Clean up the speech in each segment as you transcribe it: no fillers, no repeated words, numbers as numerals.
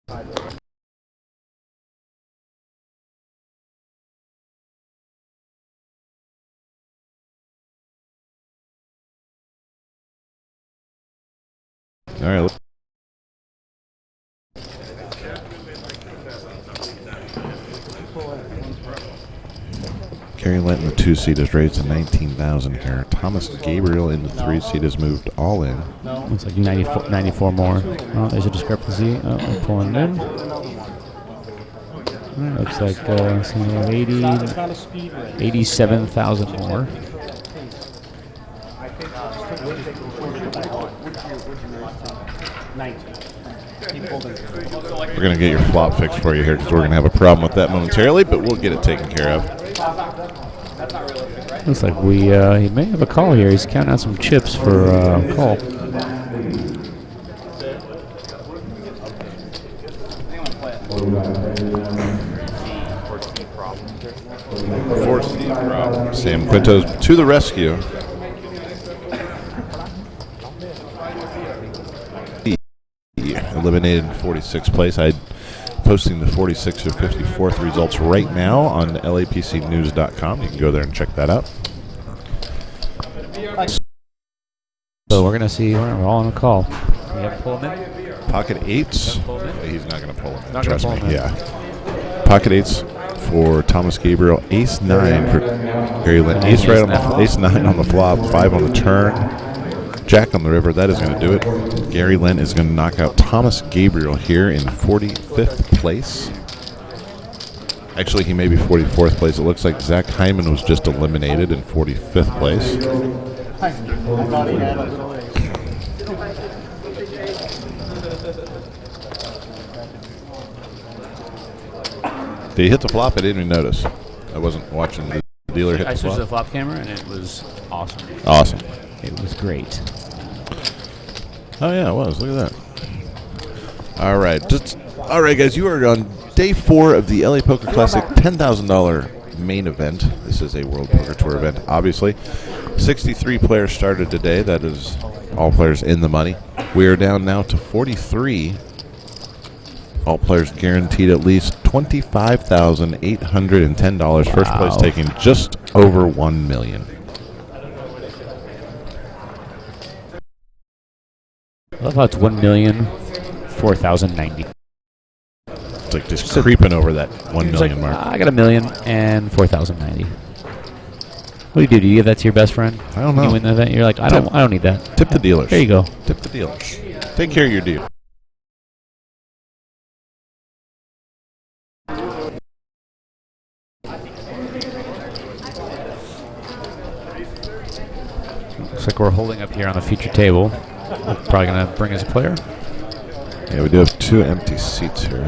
All right. Gary Lent in the 2 seat is raised to 19,000 here. Thomas Gabriel in the 3 seat has moved all in. Looks like 94 more. Oh, there's a discrepancy. Oh, I'm pulling it in. Looks like 87,000 more. We're going to get your flop fixed for you here because we're going to have a problem with that momentarily, but we'll get it taken care of. Looks like he may have a call here. He's counting out some chips for call. Sam Quinto's to the rescue. Eliminated in 46th place. I'm posting the 46th or 54th results right now on LAPCnews.com. You can go there and check that out. So we're going to see, we're all on a call. We have to pull him in. Pocket eights. He's not going to pull him in. Trust me. Yeah. Pocket eights for Thomas Gabriel. Ace 9 for Gary Lent. Ace 9 on the flop. 5 on the turn. Jack on the river. That is going to do it. Gary Lent is going to knock out Thomas Gabriel here in 45th place. Actually, he may be 44th place. It looks like Zach Hyman was just eliminated in 45th place. I thought he had a little. Did he hit the flop? I didn't even notice. I wasn't watching the dealer hit the flop. I switched the flop camera, and it was awesome. Awesome. It was great. Oh, yeah, it was. Look at that. All right. All right, guys. You are on day 4 of the LA Poker Classic $10,000 main event. This is a World Poker Tour event, obviously. 63 players started today. That is all players in the money. We are down now to 43. All players guaranteed at least $25,810. First place taking just over $1 million. I love how it's 1,004,090. It's like just creeping over that 1 million mark. I got 1,004,090. What do you do? Do you give that to your best friend? I don't know. You win the event. You're like, I don't need that. Tip the dealers. There you go. Tip the dealers. Take care of your deal. Looks like we're holding up here on the feature table. We're probably going to bring us a player. Yeah, we do have 2 empty seats here.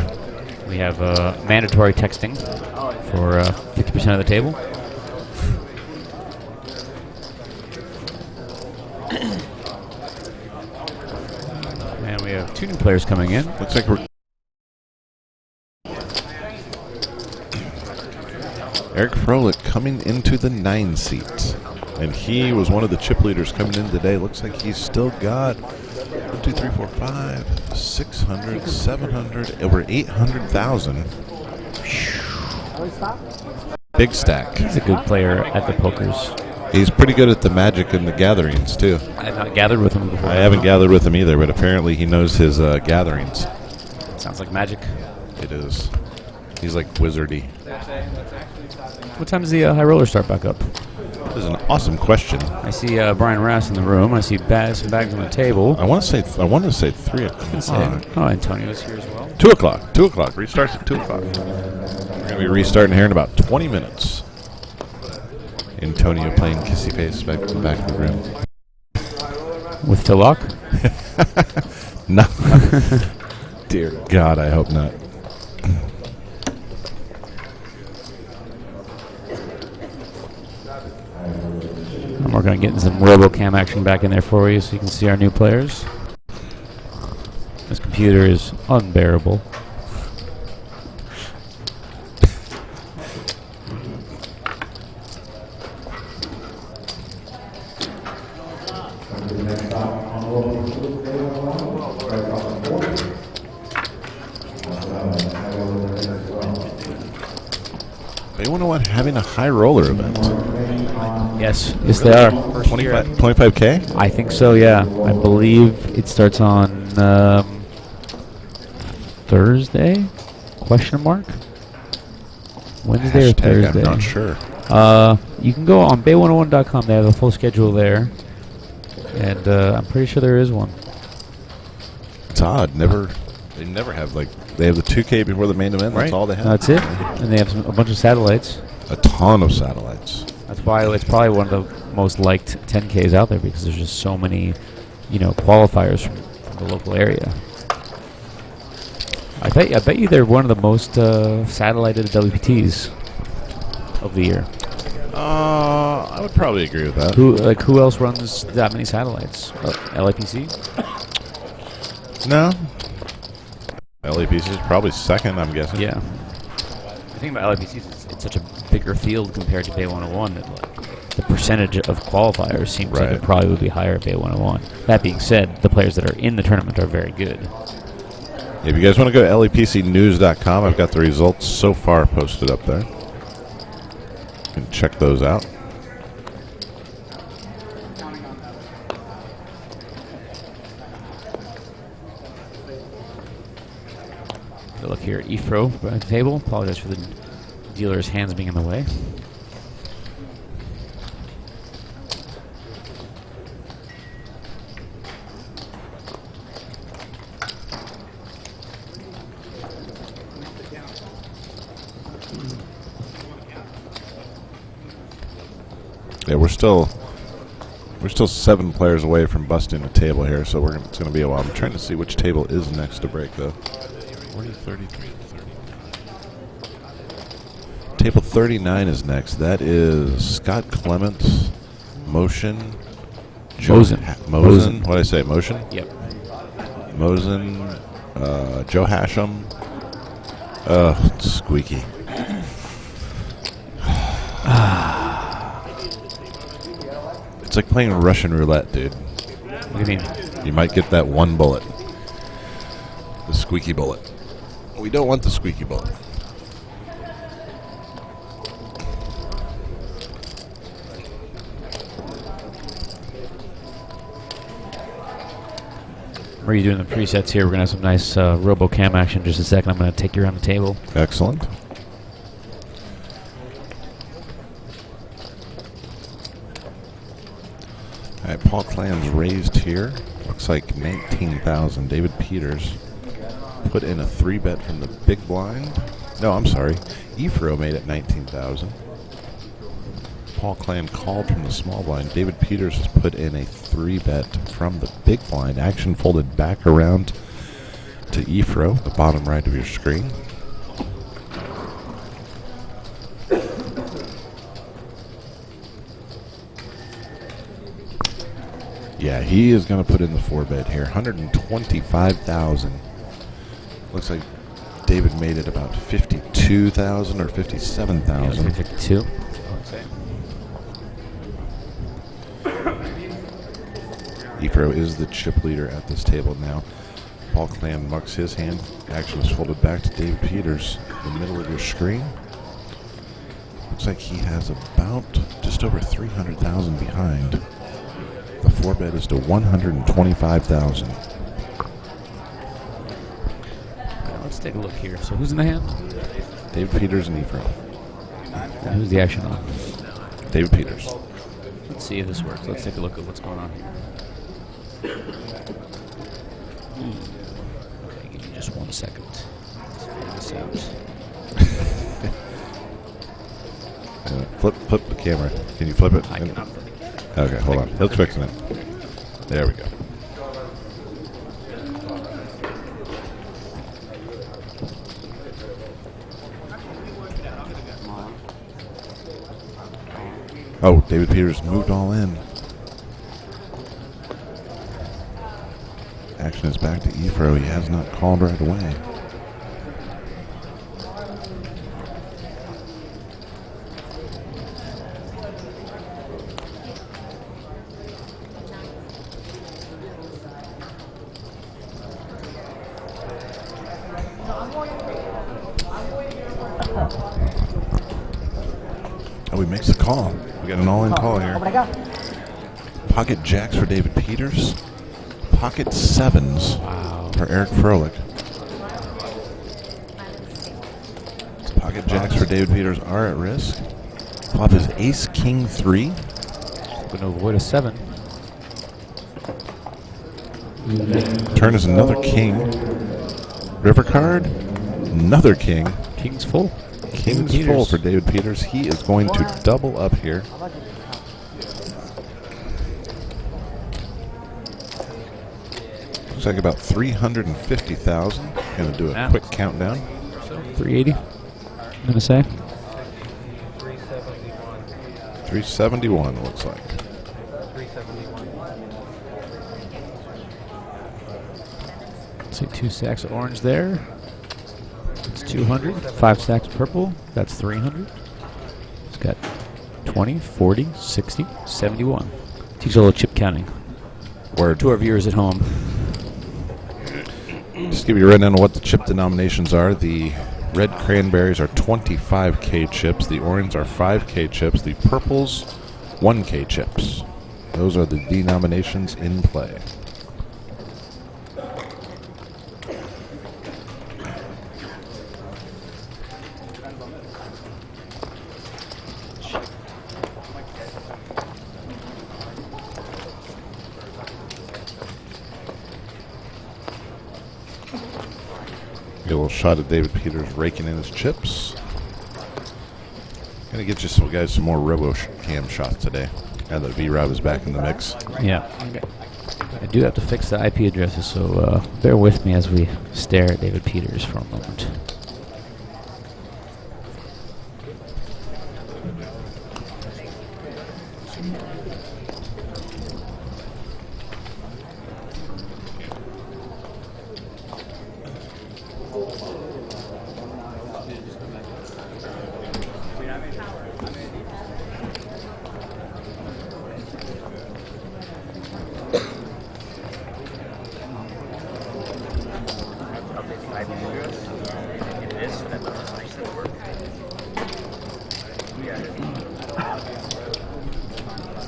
We have mandatory texting for 50% of the table. And we have 2 new players coming in. Looks like we're... Eric Froelich coming into the 9 seat. And he was one of the chip leaders coming in today. Looks like he's still got 1, 2, 3, 4, 5, 600, 700, over 800,000. Big stack. He's a good player at the pokers. He's pretty good at the magic and the gatherings, too. I have not gathered with him before. I haven't gathered with him either, but apparently he knows his gatherings. Sounds like magic. It is. He's like wizardy. What time does the high roller start back up? This is an awesome question. I see Brian Rass in the room. I see some bags on the table. I want to say 3 o'clock. Oh, Antonio's here as well. 2 o'clock. 2 o'clock. Restarts at 2 o'clock. We're going to be restarting here in about 20 minutes. Antonio playing kissy face back to the back of the room. With Phil Locke? No. Dear God, I hope not. I'm working on getting some RoboCam action back in there for you so you can see our new players. This computer is unbearable. They want to want having a high roller event. Yes, yes, they are. 25K? I think so. Yeah, I believe it starts on Thursday? Question mark. Wednesday or Thursday? I'm not sure. You can go on bay101.com. They have a full schedule there, and I'm pretty sure there is one. It's odd. They never have they have the 2K before the main event. Right. That's all they have. That's it. And they have a bunch of satellites. A ton of satellites. That's why it's probably one of the most liked 10Ks out there, because there's just so many, qualifiers from the local area. I bet you they're one of the most satellited WPTs of the year. I would probably agree with that. Who else runs that many satellites? LAPC? No. LAPC is probably second, I'm guessing. Yeah. The thing about LAPC is it's such a bigger field compared to Bay 101 that the percentage of qualifiers seems like it probably would be higher at Bay 101. That being said, the players that are in the tournament are very good. If you guys want to go to lapcnews.com, I've got the results so far posted up there. You can check those out. Look here at EFRO at the table. Apologize for the dealer's hands being in the way. Yeah, we're still 7 players away from busting a table here, so it's going to be a while. I'm trying to see which table is next to break, though. 40, 33, 39. Table 39 is next. That is Scott Clements, Motion, Mosen. What did I say? Motion? Yep. Mosen, Joe Hashem. Squeaky. It's like playing Russian roulette, dude. What do you mean? You might get that one bullet. The squeaky bullet. We don't want the squeaky bullet. We're doing the presets here. We're going to have some nice RoboCam action in just a second. I'm going to take you around the table. Excellent. All right, Paul Clam's raised here. Looks like 19,000. David Peters put in a 3-bet from the big blind. No, I'm sorry. Efro made it 19,000. Paul Clam called from the small blind. David Peters has put in a 3-bet from the big blind. Action folded back around to Efro, the bottom right of your screen. Yeah, he is going to put in the 4-bet here. 125,000. Looks like David made it about 52,000 or 57,000. Yeah, 52. Efro is the chip leader at this table now. Paul Clam mucks his hand. Action is folded back to David Peters in the middle of your screen. Looks like he has about just over 300,000 behind. The 4-bet is to 125,000. Let's take a look here. So who's in the hand? David Peters and Efro. And who's the action on? David Peters. Let's see if this works. Let's take a look at what's going on here. Okay, give me just 1 second. Let's figure this out. Flip the camera. Can you flip it? I cannot flip it. Okay, hold on. He'll fix it. There we go. Oh, David Peters moved all in. Action is back to Efro. He has not called right away. makes the call. We got an all-in call here. Pocket jacks for David Peters. Pocket sevens for Eric Froelich. Pocket jacks for David Peters are at risk. Flop is ace king 3. Going to avoid a 7. Turn is another king. River card, another king. King's full. King's full for David Peters. He is going to double up here. Looks like about 350,000. Going to do a quick countdown. 380, I'm going to say. 371 looks like. See 2 stacks of orange there. It's 200. 5 stacks of purple. That's 300. It's got 20, 40, 60, 71. Teach a little chip counting. Word. To our viewers at home. Just give you a rundown on what the chip denominations are. The red cranberries are 25K chips. The orange are 5K chips. The purples, 1K chips. Those are the denominations in play. Get a little shot of David Peters raking in his chips. Gonna get you some guys some more RoboCam shots today. Now that V-Rob is back in the mix. Yeah. Okay. I do have to fix the IP addresses, so bear with me as we stare at David Peters for a moment.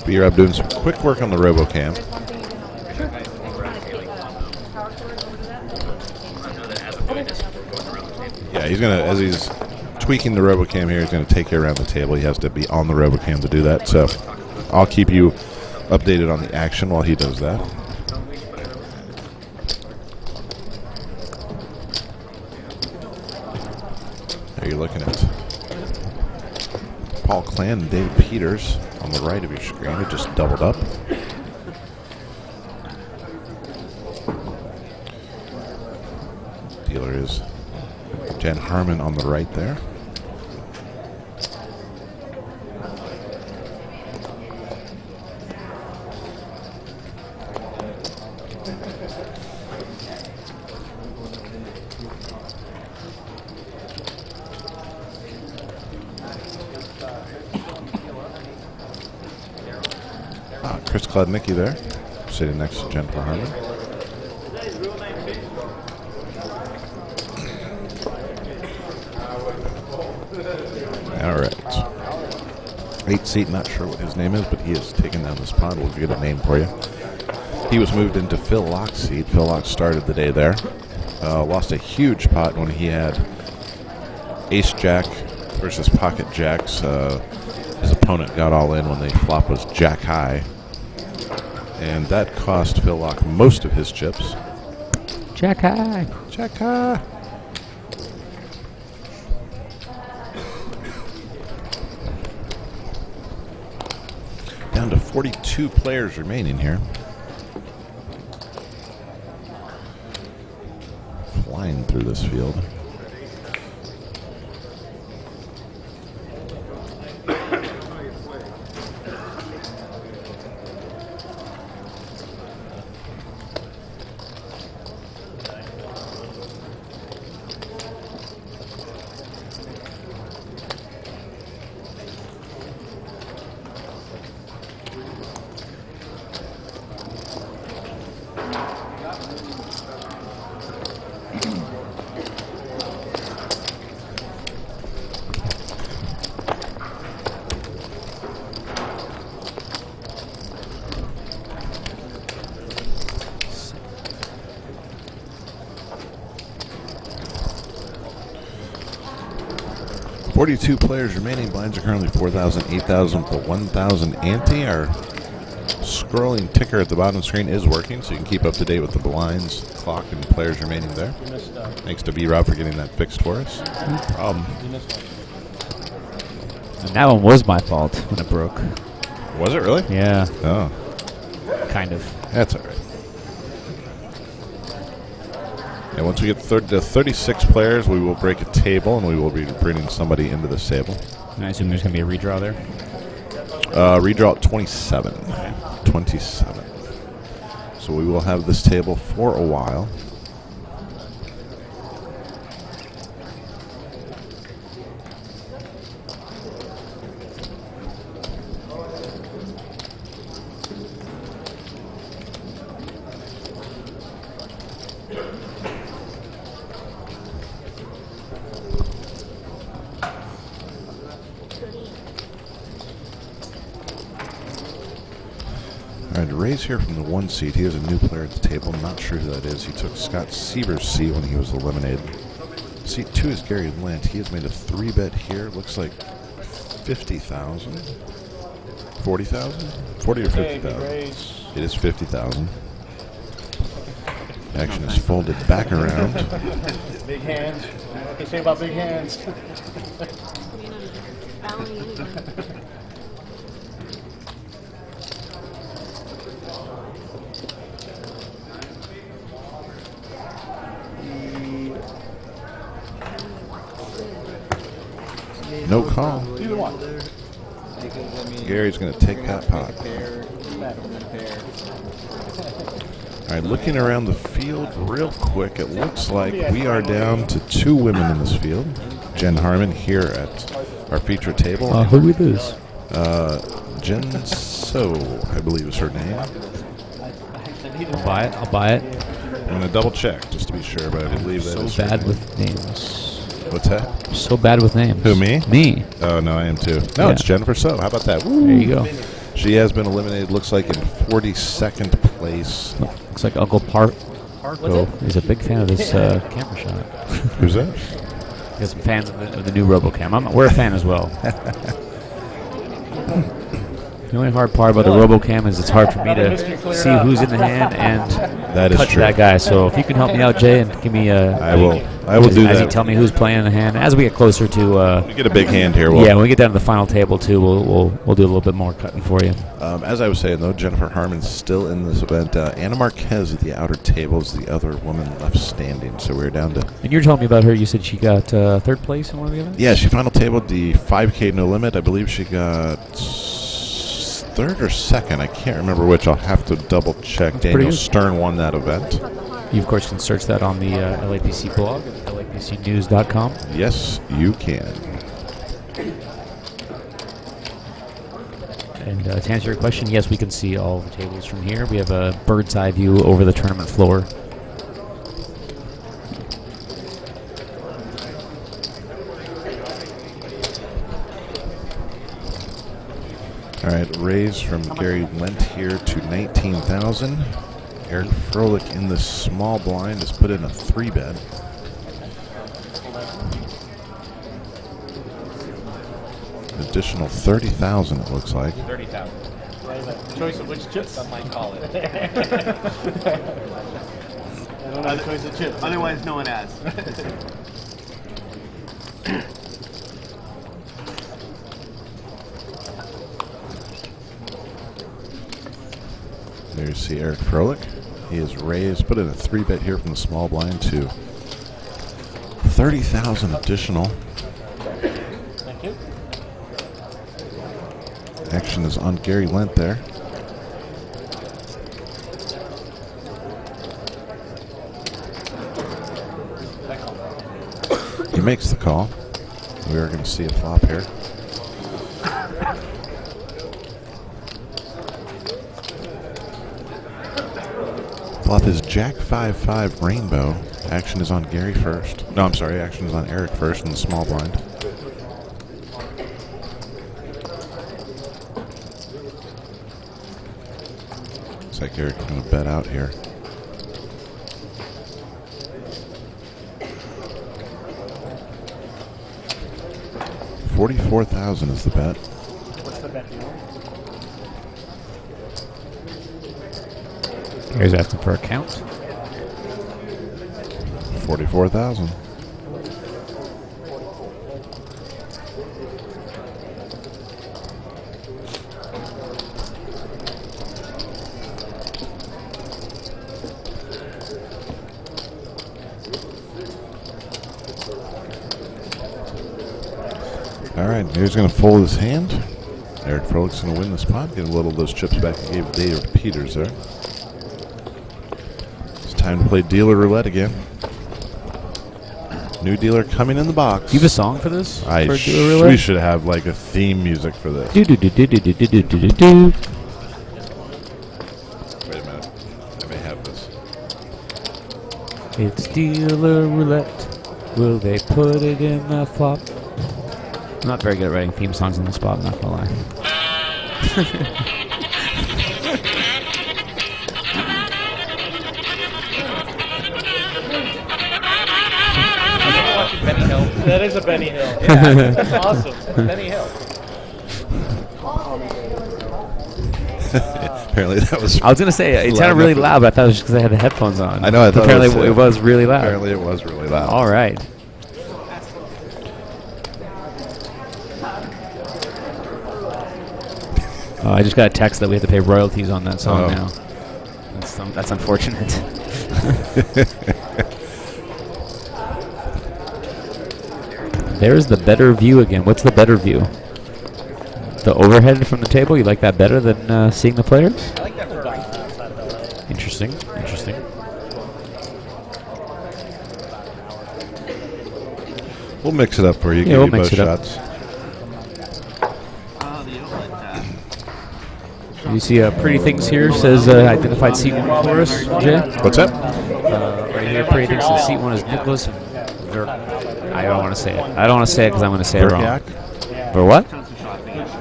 B-Rob doing some quick work on the RoboCam. Yeah, he's gonna, as he's tweaking the RoboCam here, he's gonna take you around the table. He has to be on the RoboCam to do that. So I'll keep you updated on the action while he does that. There you're looking at Paul Clan and David Peters on the right of your screen. It just doubled up. Dealer is Jen Harmon on the right there. Chris Kludnicki there, sitting next to Jennifer Harmon. All right. 8 seat, not sure what his name is, but he is taking down this pot. We'll get a name for you. He was moved into Phil Locke's seat. Phil Locke started the day there. Lost a huge pot when he had ace jack versus pocket jacks. His opponent got all in when the flop was jack high. And that cost Phil Locke most of his chips. Jack high. Jack high. Down to 42 players remaining here. Flying through this field. 42 players remaining. Blinds are currently 4,000, 8,000, the 1,000 ante. Our scrolling ticker at the bottom of the screen is working, so you can keep up to date with the blinds, clock, and players remaining there. Thanks to B-Rob for getting that fixed for us. No problem. And that one was my fault when it broke. Was it really? Yeah. Oh. Kind of. That's all right. And once we get to 36 players, we will break a table, and we will be bringing somebody into this table. And I assume there's going to be a redraw there? Redraw at 27. Okay. 27. So we will have this table for a while. All right, Ray's here from the 1 seat. He has a new player at the table. I'm not sure who that is. He took Scott Seaver's seat when he was eliminated. Seat 2 is Gary Lent. He has made a 3-bet here. Looks like 50,000. 40,000? 40 or 50,000? It is 50,000. Action is folded back around. Big hands. What can you say about big hands? No call. Either one. Gary's going to take that pot. All right, looking around the field real quick, it looks like we are down to 2 women in this field. Jen Harmon here at our feature table. Who we lose? Jen So, I believe is her name. I'll buy it. I'll buy it. I'm going to double check just to be sure, but I believe that is So her bad name. with names. What's that? So bad with names. Who, me? Me. Oh, no, I am too. No, Yeah. it's Jennifer So. How about that? Woo. There you go. She has been eliminated, looks like, in 42nd place. Looks like Uncle Parko is a big fan of this camera shot. Who's that? Got some fans of the new RoboCam. We're a fan as well. The only hard part about the RoboCam is it's hard for me to see who's in the hand and That is cut to true. that guy. So if you can help me out, Jay, and give me I will do as you that. tell me who's playing in the hand. As we get closer to We get a big hand here. yeah, when we get down to the final table too, we'll do a little bit more cutting for you. As I was saying, though, Jennifer Harmon's still in this event. Anna Marquez at the outer table is the other woman left standing. So we're down to... And you were telling me about her. You said she got 3rd place in one of the events? Yeah, she final tabled the 5K no limit. I believe she got 3rd or 2nd. I can't remember which. I'll have to double check. That's Daniel pretty good. Stern won that event. You, of course, can search that on the LAPC blog at lapcnews.com. Yes, you can. And to answer your question, yes, we can see all the tables from here. We have a bird's eye view over the tournament floor. All right, raise from Gary Lent here to 19,000. Eric Froelich in the small blind has put in a 3-bet. Additional 30,000 it looks like. 30,000. Choice of which chips? Some might call it. I don't know the choice of chips. Otherwise known as. There you see Eric Froelich. He has raised, put in a 3-bet here from the small blind to 30,000 additional. Thank you. Action is on Gary Lent there. He makes the call. We are going to see a flop here. Flop is Jack 5-5 Rainbow. Action is on Gary first. No, I'm sorry. Action is on Eric first in the small blind. Looks like Eric's going to bet out here. 44,000 is the bet. What's the bet? Here's asking for a count. 44,000. All right, here's going to fold his hand. Eric Froelic's going to win this pot. Get a little of those chips back he gave Dave Peters there. It's time to play dealer roulette again. New dealer coming in the box. Do you have a song for this? For dealer We roulette? should have like a theme music for this. Do do do do do do do do do do. Wait a minute. I may have this. It's dealer roulette. Will they put it in the flop? I'm not very good at writing theme songs on the spot, I'm not gonna lie. Benny Hill. That is a Benny Hill. Yeah, that's awesome. Benny Hill. Apparently that was. I was gonna say it loud sounded really enough. loud, but I thought it was just because I had the headphones on. I know. I thought apparently it was really loud. Apparently it was really loud. All right. Oh, I just got a text that we have to pay royalties on that song now. That's unfortunate. There's the better view again. What's the better view? The overhead from the table? You like that better than seeing the players? I like that for outside of LA. Interesting. Interesting. We'll mix it up for you. Yeah, Give we'll you mix both it up. shots. You see pretty things here. Says identified seat one for us, Jay. What's that? Right here, pretty things. The seat one is Nicholas I don't want to say it. I don't want to say it because I'm going to say it wrong. Verkiak? For what?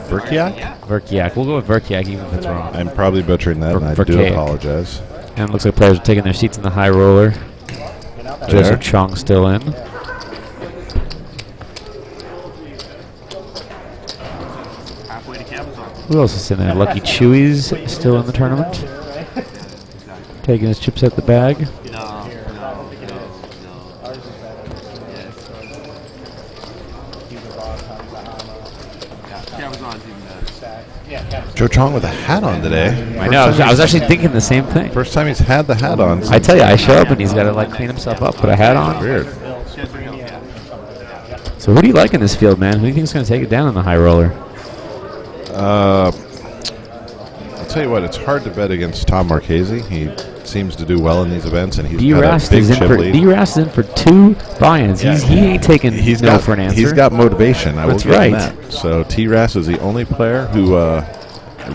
Verkiak? Verkiak. We'll go with Verkiak even if it's wrong. I'm probably butchering that, and I do Verkiak. apologize. And it looks like players are taking their seats in the high roller. Joseph Chong still in. Who else is in there? Lucky Chewy's still in the tournament. Taking his chips out the bag. Joe Chong with a hat on today. I know. I was actually thinking the same thing. First time he's had the hat on. I tell you, I show up and he's got to like clean himself up, put a hat on. Weird. So who do you like in this field, man? Who do you think is going to take it down in the high roller? I'll tell you what, it's hard to bet against Tom Marchese. He seems to do well in these events, and he's got a D-Rast big is in chip for lead. D-Rast in for 2 buy-ins. Yeah. He ain't taking no for an answer. He's got motivation. I That's will give him right. that. So T-Rast is the only player who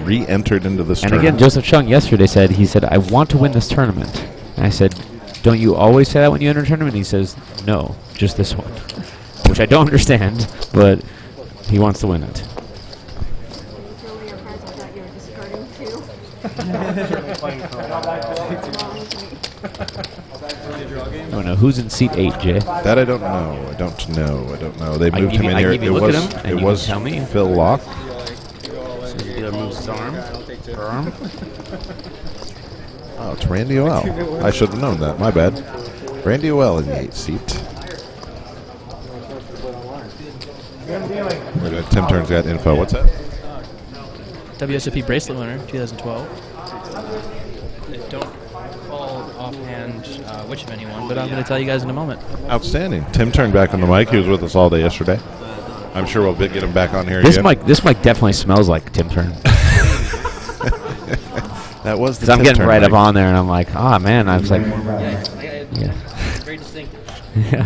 re-entered into this And tournament. again, Joseph Chung yesterday said, I want to win this tournament. And I said, don't you always say that when you enter a tournament? And he says, no, just this one. Which I don't understand, but he wants to win it. I don't know. Who's in seat 8, Jay? That I don't know. I don't know. They moved him in here. It was tell me. Phil Locke. So the dealer moves his arm. Oh, it's Randy O'Ell. I should have known that. My bad. Randy O'Ell in the 8th seat. Wait a minute, Tim Turn's got info. What's that? WSOP bracelet winner, 2012. I don't recall offhand which of anyone, but I'm going to tell you guys in a moment. Outstanding. Tim Turn back on the mic. He was with us all day yesterday. I'm sure we'll get him back on here This again. mic definitely smells like Tim Turn. That was the Because I'm Tim getting Turn right mic. up on there, and I'm like, man. I was like, Yeah. Very distinctive. yeah.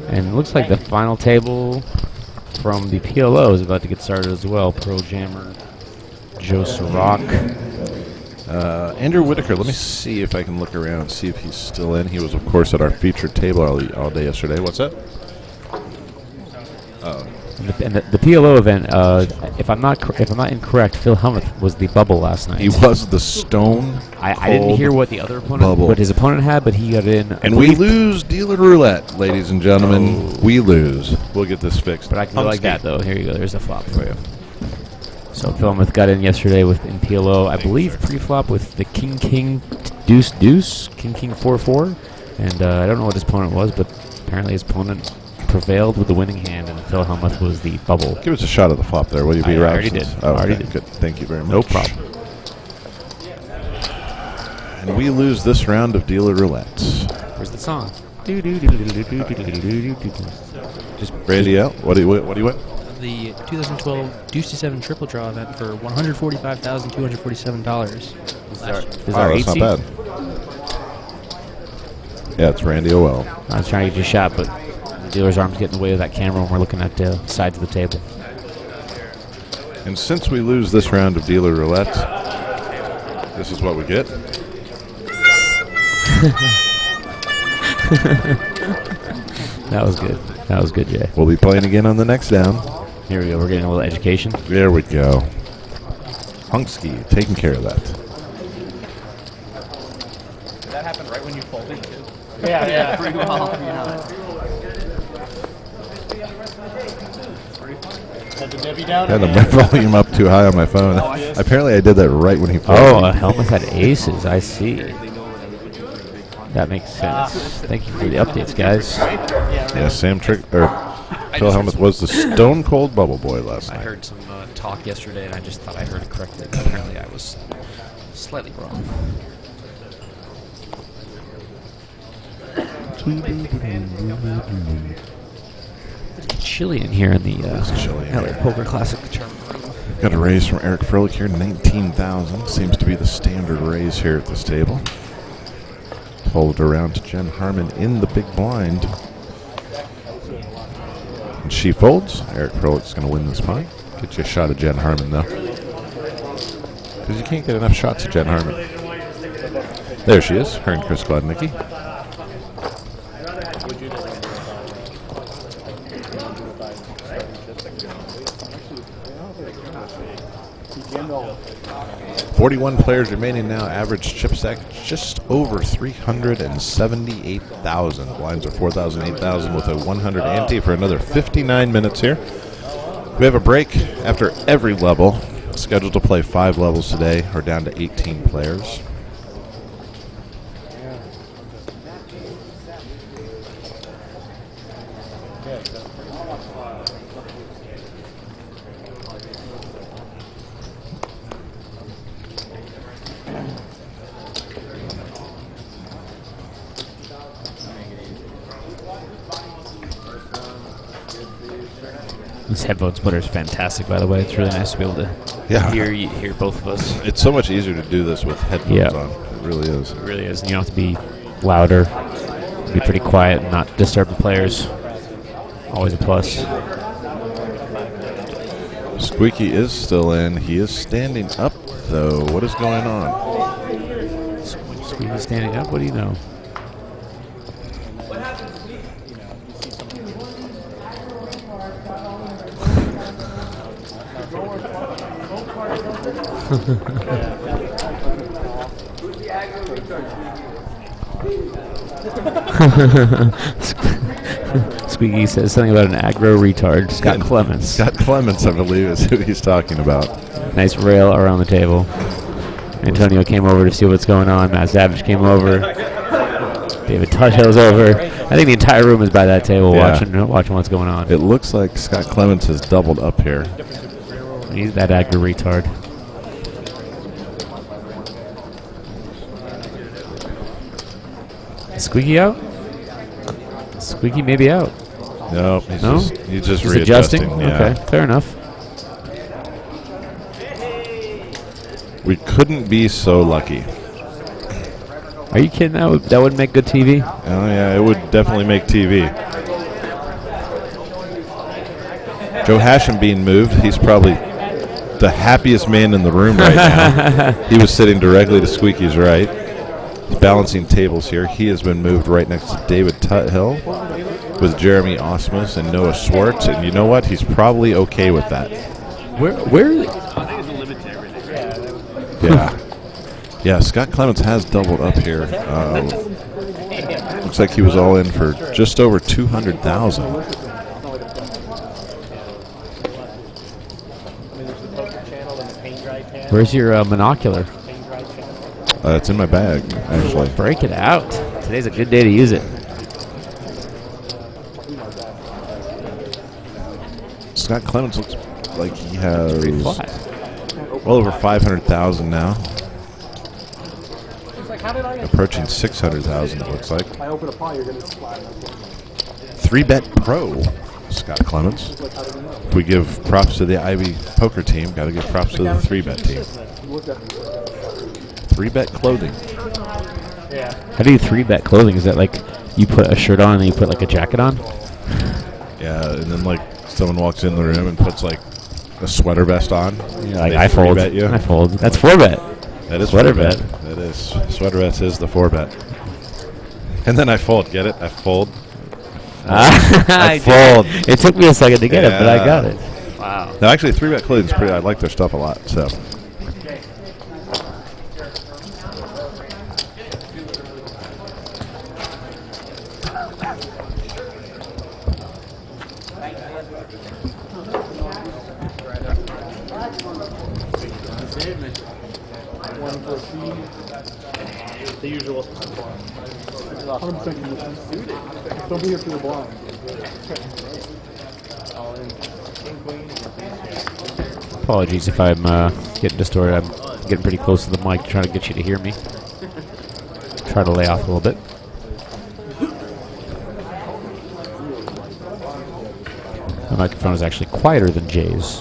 And it looks like the final table from the PLO is about to get started as well. Pro Jammer, Joe Sirach. Andrew Whitaker, let me see if I can look around and see if he's still in. He was, of course, at our featured table all day yesterday. What's that? Oh. And the PLO event, if I'm not incorrect, Phil Hellmuth was the bubble last night. He was the stone. I didn't hear what the other opponent, bubble. what his opponent had, but he got in. And we lose dealer roulette, ladies and gentlemen. Oh. We lose. We'll get this fixed. But I can go like that, though. Here you go. There's a flop for you. So Phil Hellmuth got in yesterday with in PLO, I believe pre-flop with the King Deuce King 4-4, and I don't know what his opponent was, but apparently his opponent prevailed with the winning hand, and Phil Hellmuth was the bubble. Give us a shot of the flop there, will you be right? I already did. Oh, Already okay. did. Good. Thank you very much. No problem. And we lose this round of dealer roulette. Where's the song? Just Randy L, what do you win? The 2012 Deuce to 7 triple draw event for $145,247. Is Oh, our that's not 8 bad. Yeah, it's Randy O.L. I was trying to get you a shot, but the dealer's arm's getting in the way of that camera when we're looking at the sides of the table. And since we lose this round of dealer roulette, this is what we get. That was good. That was good, Jay. We'll be playing again on the next down. Here we go. We're getting a little education. There we go. Hunksky taking care of that. That happened right when you folded, too. Yeah. Pretty well, you know. Had the Debbie down. Had the volume up too high on my phone. Apparently I did that right when he folded. Oh, Hellmuth had aces. I see. That makes sense. Thank you for the updates, guys. Yeah, Phil Hellmuth was the stone cold bubble boy last I night. heard some talk yesterday, and I just thought I heard it correctly. But apparently, I was slightly wrong. It's chilly in here in the chilly in LA here. Poker Classic tournament room. Got a raise from Eric Froelich here, 19,000. Seems to be the standard raise here at this table. Folded around to Jen Harmon in the big blind. And she folds. Eric Froelich's going to win this pot. Get you a shot of Jen Harmon, though. Because you can't get enough shots of Jen Harmon. There she is, her and Chris Gladnicki. .41 players remaining now. Average chip stack just over 378,000. Blinds are 4,000, 8,000 with a 100 ante for another 59 minutes here. We have a break after every level. Scheduled to play 5 levels today. We're down to 18 players. This headphone splitter is fantastic, by the way. It's really nice to be able to hear both of us. It's so much easier to do this with headphones on. It really is. It really is. And you don't have to be louder. Be pretty quiet and not disturb the players. Always a plus. Squeaky is still in. He is standing up, though. What is going on? Squeaky standing up? What do you know? Squeaky says something about an aggro retard. Scott Clements. Scott Clements, I believe, is who he's talking about. Nice rail around the table. Antonio came over to see what's going on. Matt Savage came over. David Tushell's over. I think the entire room is by that table watching what's going on. It looks like Scott Clements has doubled up here. He's that aggro retard. Squeaky out? Squeaky maybe out. No, he's just adjusting? readjusting. Yeah. Okay, fair enough. We couldn't be so lucky. Are you kidding? That would make good TV? Oh, yeah, it would definitely make TV. Joe Hashem being moved. He's probably the happiest man in the room right now. He was sitting directly to Squeaky's right. He's balancing tables here. He has been moved right next to David Tuthill with Jeremy Osmus and Noah Schwartz. And you know what? He's probably okay with that. Where? Yeah. Yeah, Scott Clements has doubled up here. Looks like he was all in for just over 200,000. Where's your monocular? It's in my bag, actually. Break it out. Today's a good day to use it. Scott Clements looks like he has Flat. well over 500,000 now. Approaching 600,000, it looks like. 3-bet pro, Scott Clements. If we give props to the Ivy poker team, got to give props to the 3-bet team. 3-bet clothing. How do you 3-bet clothing? Is that like you put a shirt on and then you put like a jacket on? Yeah, and then like someone walks in the room and puts like a sweater vest on. Yeah, like They I fold. 3-bet you. I fold. That's 4-bet. That is Sweater 4-bet. bet. That is. Sweater vest is the 4-bet. And then I fold. Get it? I fold. I fold. It took me a second to get it, but I got Yeah. it. Wow. No, actually, 3-bet clothing is pretty. I like their stuff a lot. So. The usual. 100% commission. Don't be here for the blind. Apologies if I'm getting distorted. I'm getting pretty close to the mic, trying to get you to hear me. Try to lay off a little bit. The microphone is actually quieter than Jay's.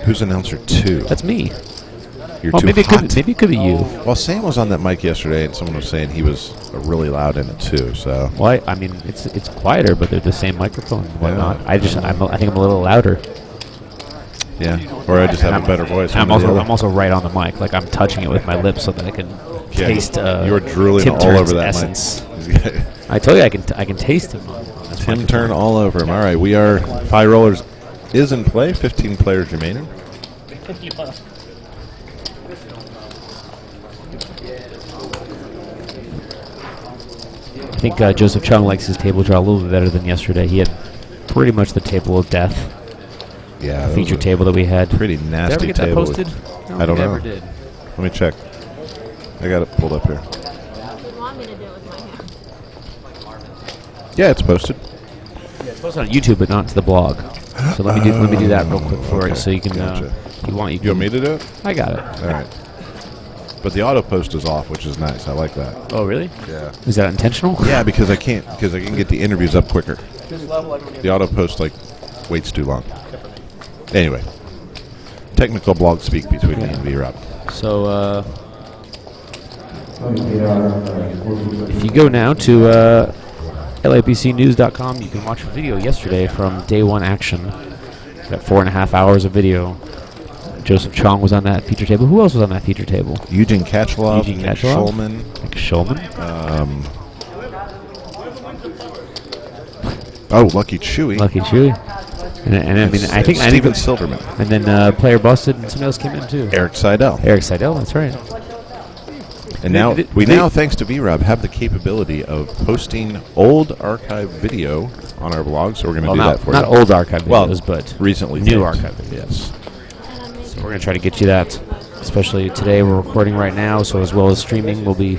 Who's announcer 2? That's me. You're Oh, too maybe hot. maybe it could be you. Well, Sam was on that mic yesterday, and someone was saying he was really loud in it too. So Well, I mean, it's quieter, but they're the same microphone and whatnot. Yeah. I think I'm a little louder. yeah, or I just have a better voice. I'm one or the also other. I'm also right on the mic, like I'm touching it with my lips so that I can Yeah, taste. you were drooling Tim all Turn's over that essence. mic. I told you I can taste him. On this Tim microphone. Turn all over him. All right, we are 5 rollers is in play. 15 players remaining. I think Joseph Chung likes his table draw a little bit better than yesterday. He had pretty much the table of death, Yeah, that feature was a table that we had. pretty Did I nasty ever get that table. posted? I don't know. Never did. Let me check. I got it pulled up here. You want me to do it with my hand? Yeah, it's posted. It's posted on YouTube, but not to the blog. So let me do that real quick for you, Okay, so you can. gotcha. You want You want me to do it? I got it. All right. But the auto post is off, which is nice. I like that. Oh, really? Yeah. Is that intentional? Yeah, because I can get the interviews up quicker. The auto post waits too long. Anyway, technical blog speak between me and V-Rob. So, if you go now to LAPCnews.com, you can watch a video yesterday from day one action. Got 4.5 hours of video. Joseph Chong was on that feature table. Who else was on that feature table? Eugene Katchalov, Eugene Nick Katchalov? Schulman. Nick Schulman. Lucky Chewy. Lucky Chewy. And I mean, I think Steven Silverman. And then player busted, and somebody else came in too. Eric Seidel. Eric Seidel. That's right. And now They- we they- now, thanks to V-Rob, have the capability of posting old archive video on our blog. So we're going to Well, do not, that for not you. old archive Well, videos, but recently new taped. archive videos. Yes. So we're going to try to get you that, especially today. We're recording right now, so as well as streaming, we'll be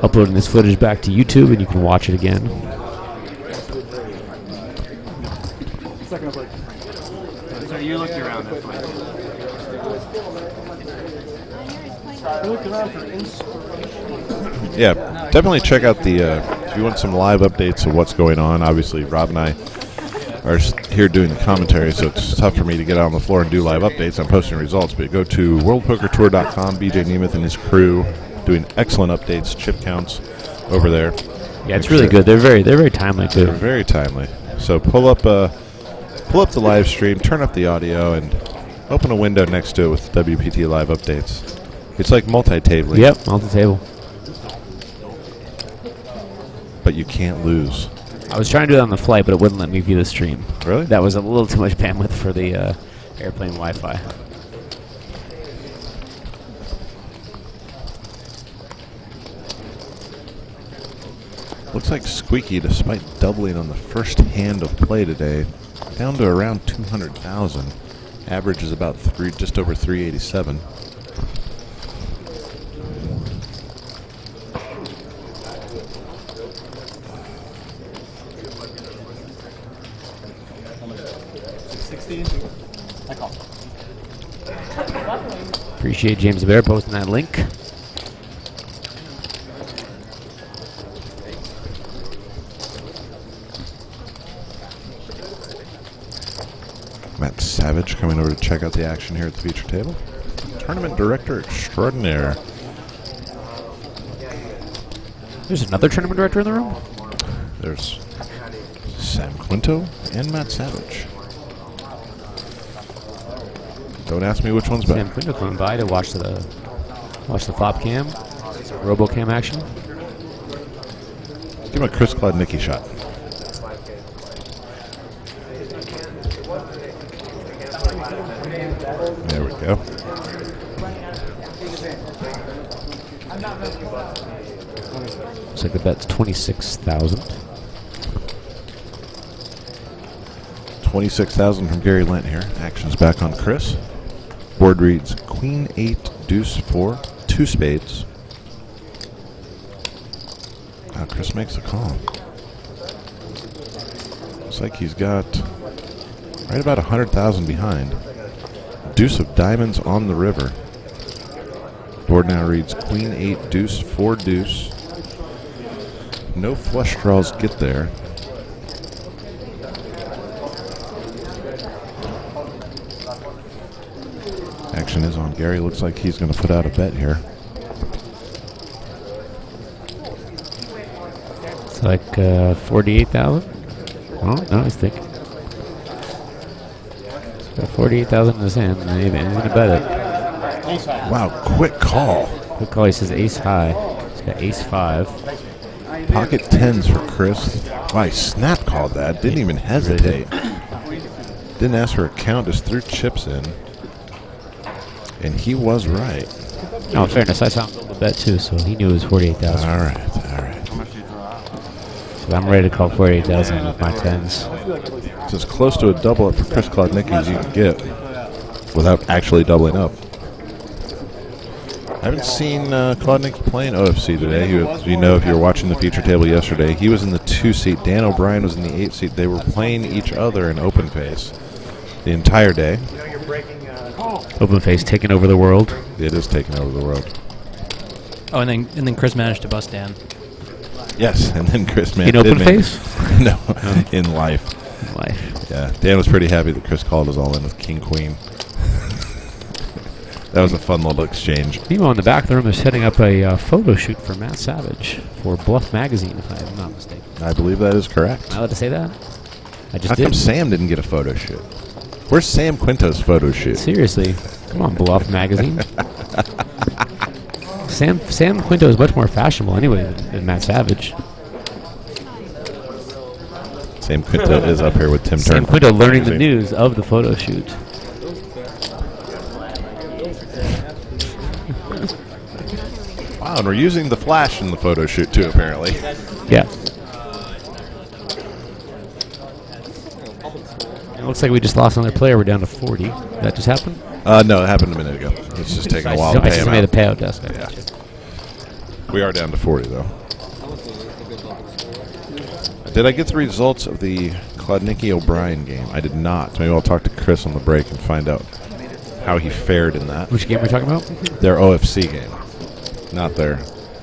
uploading this footage back to YouTube, and you can watch it again. So you looked around. That's fine. Yeah, definitely check out the, if you want some live updates of what's going on. Obviously, Rob and I are here doing the commentary, so it's tough for me to get out on the floor and do live updates. I'm posting results, but go to worldpokertour.com. BJ Nemeth and his crew doing excellent updates, chip counts over there. Yeah, it's really good. They're very timely too. They're very timely. So pull up the live stream, turn up the audio, and open a window next to it with WPT live updates. It's like multi-tabling. Yep, multi-table. But you can't lose. I was trying to do it on the flight, but it wouldn't let me view the stream. Really? That was a little too much bandwidth for the airplane Wi-Fi. Looks like Squeaky, despite doubling on the first hand of play today, down to around 200,000. Average is about just over 387. Appreciate James Bear posting that link. Matt Savage coming over to check out the action here at the feature table. Tournament Director Extraordinaire. There's another tournament director in the room? There's Sam Quinto and Matt Savage. Don't ask me which one's better. Sam Quinto coming by to watch the flop cam, some RoboCam action. Give him a Chris Klodnicki shot. There we go. Looks like the bet's 26,000. 26,000 from Gary Lent here. Action's back on Chris. Board reads Queen 8, Deuce 4, 2 spades. Wow, Chris makes a call. Looks like he's got right about 100,000 behind. Deuce of diamonds on the river. Board now reads Queen 8, Deuce 4, Deuce. No flush draws get there. Action is on Gary. Looks like he's going to put out a bet here. It's like 48,000. Oh, no, he's thick. He's got 48,000 in his hand, and he's going to bet it. Wow, quick call. Quick call. He says ace high. He's got ace 5. Pocket 10s for Chris. Wow, he snap called that. Didn't even hesitate. Didn't ask for a count, just threw chips in. And he was right. No, fairness, I saw him build the bet too, so he knew it was 48,000. All right, all right. So I'm ready to call 48,000 with my 10s. It's as close to a double up for Chris Klodnicki as you can get without actually doubling up. I haven't seen Klodnicki playing OFC today. You know, if you were watching the feature table yesterday, he was in the 2 seat. Dan O'Brien was in the 8 seat. They were playing each other in open face the entire day. Open face taking over the world. It is taking over the world. Oh, and then Chris managed to bust Dan. Yes, and then Chris In open face? No, in life. In life. Yeah, Dan was pretty happy that Chris called us all in with King Queen. That was a fun little exchange. Meanwhile, in the back of the room, they're setting up a photo shoot for Matt Savage for Bluff Magazine, if I'm not mistaken. I believe that is correct. Am I allowed to say that? I just How come did. Sam didn't get a photo shoot? Where's Sam Quinto's photo shoot? Seriously. Come on, Bluff Magazine. Sam Quinto is much more fashionable anyway than Matt Savage. Sam Quinto is up here with Tim Turner. Sam Quinto learning the news of the photo shoot. Wow, and we're using the flash in the photo shoot too, apparently. Yeah. It looks like we just lost another player. We're down to 40. Did that just happen? No, it happened a minute ago. It's just taking a while to I pay just him made out. the payout desk. Yeah. We are down to 40, though. Did I get the results of the Klodnicki O'Brien game? I did not. Maybe I'll talk to Chris on the break and find out how he fared in that. Which game are we talking about? Their OFC game. Not their...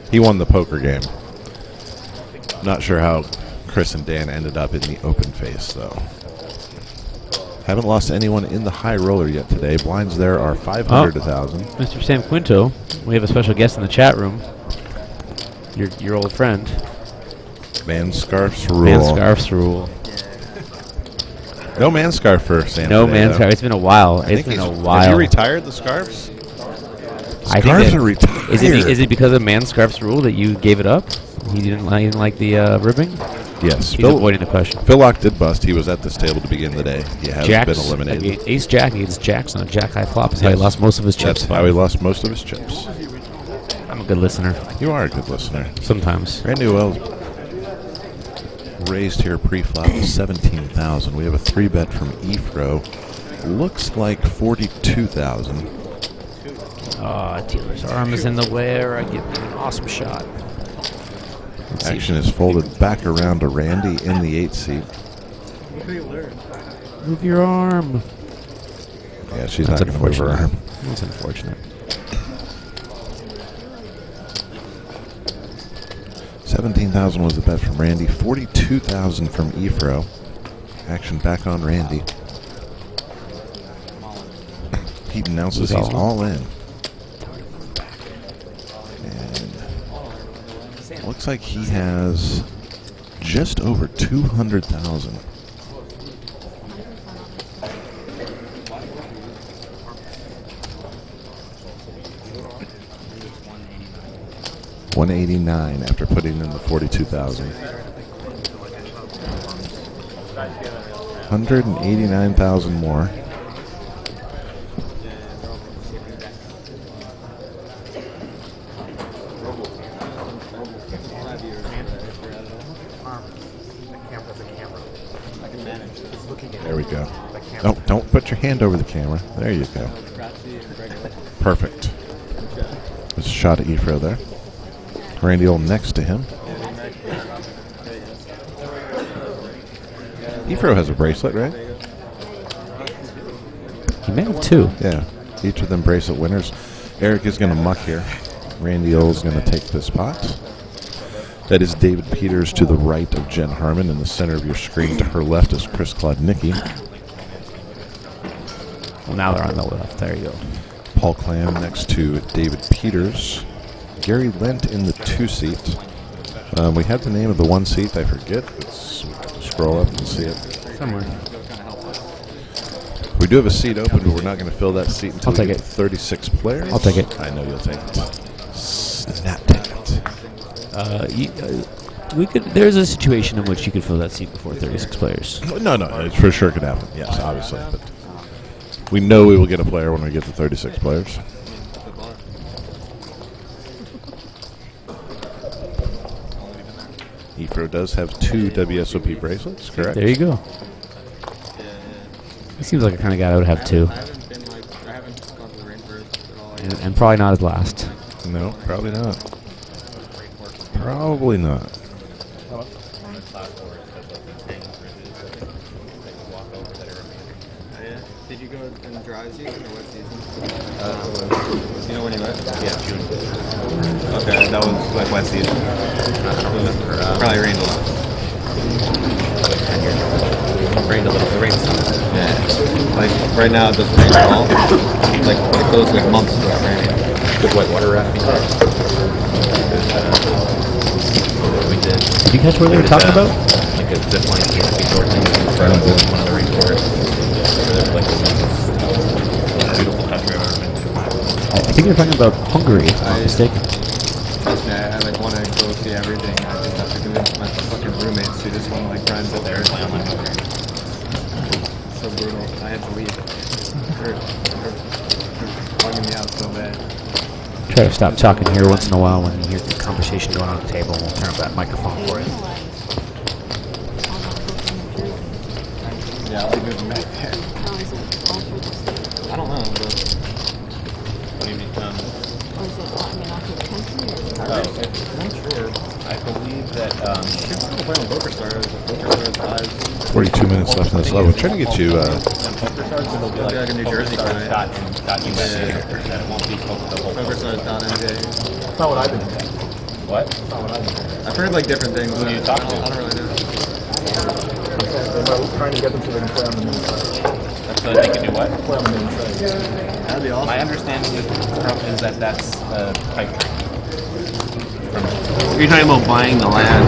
He won the poker game. Not sure how Chris and Dan ended up in the open face, though. Haven't lost anyone in the high roller yet today. Blinds there are 500 to 1,000. Mr. Sam Quinto, we have a special guest in the chat room. Your old friend. Man scarfs rule. Man scarfs rule. No man scarf for Sam. No today, man though. scarf. It's been a while. I It's think been a he's- while. Have you retired the scarves? I Scarves think are retired. is it because of Man-Scarf's rule that you gave it up? He didn't like the ribbing? Yes. He's avoiding the question. Phil Lock did bust. He was at this table to begin the day. He has been eliminated. Ace Jack needs Jacks on a Jack high flop. That's how he lost most of his chips. That's how he lost most of his chips. I'm a good listener. You are a good listener. Sometimes. Randy Wells raised here pre-flop to 17,000. We have a 3-bet from Efro. Looks like 42,000. Dealer's arm is in the way, or I give you an awesome shot. Action is folded back around to Randy in the 8 seat. Move your arm. Yeah, she's not going to move her arm. That's unfortunate. 17,000 was the bet from Randy. 42,000 from Efro. Action back on Randy. He announces he's all in. And looks like he has just over 200,000. $189 after putting in the 42,000. 189,000 more. There we go. Oh, don't put your hand over the camera. There you go. Perfect. There's a shot at Efro there. Randy Old next to him. Efro has a bracelet, right? He may have 2. Yeah. Each of them bracelet winners. Eric is going to muck here. Randy Old's going to take this pot. That is David Peters to the right of Jen Harmon. In the center of your screen to her left is Chris Klodnicki. Well, now they're on the left. There you go. Paul Clam next to David Peters. Gary Lent in the 2 seat. We have the name of the 1 seat. I forget. Let's scroll up and see it. Somewhere. We do have a seat open, but we're not going to fill that seat until I'll take we get it. 36 players. I'll take it. I know you'll take it. Snap take it. We could. There's a situation in which you could fill that seat before 36 players. No, it for sure could happen. Yes, obviously. But we know we will get a player when we get to 36 players. Efro does have 2 WSOP bracelets, correct? There you go. He seems like the kind of guy that would have 2. And probably not his last. No, probably not. Probably not. Did you go in dry season or wet season? You know when you went? Yeah, June. Okay, that was like wet season. Probably rained a lot. Rained a little. It rained some. Yeah. Like right now it doesn't rain at all. Like it goes like months without raining. Good white water rafting. We did. Did you catch what they were talking about? Like a zip line canopy sort of thing in front of one of the rainforests. Like beautiful country I've ever been to. I think you're talking about Hungary, if I'm not mistaken. Trust me, I like want to go see everything. I just have to convince my fucking roommates to just want to like friends up there. So brutal. I had to leave. They're bugging me out so bad. Try to stop talking here once in a while when you hear the conversation going on the table, and we'll turn up that microphone for you. Yeah, I'll be moving back there. I don't know, but What do you mean? Or is it, I mean, after the country? I'm not sure. I believe that I'm playing on Poker Stars. Poker Stars 42 minutes left in this level. We're trying to get you. Poker Stars will be like a New Jersey Poker guy. Stars .us. That it won't be the whole Poker Stars.nj. That's not what I've been doing. What? I've heard like different things. Who do you but talk I to? don't really know. I'm trying to get them so they can play on the main side. So they can do what? Play on the main side. That'd be awesome. My understanding is that that's pipe dream. You're talking about buying the land,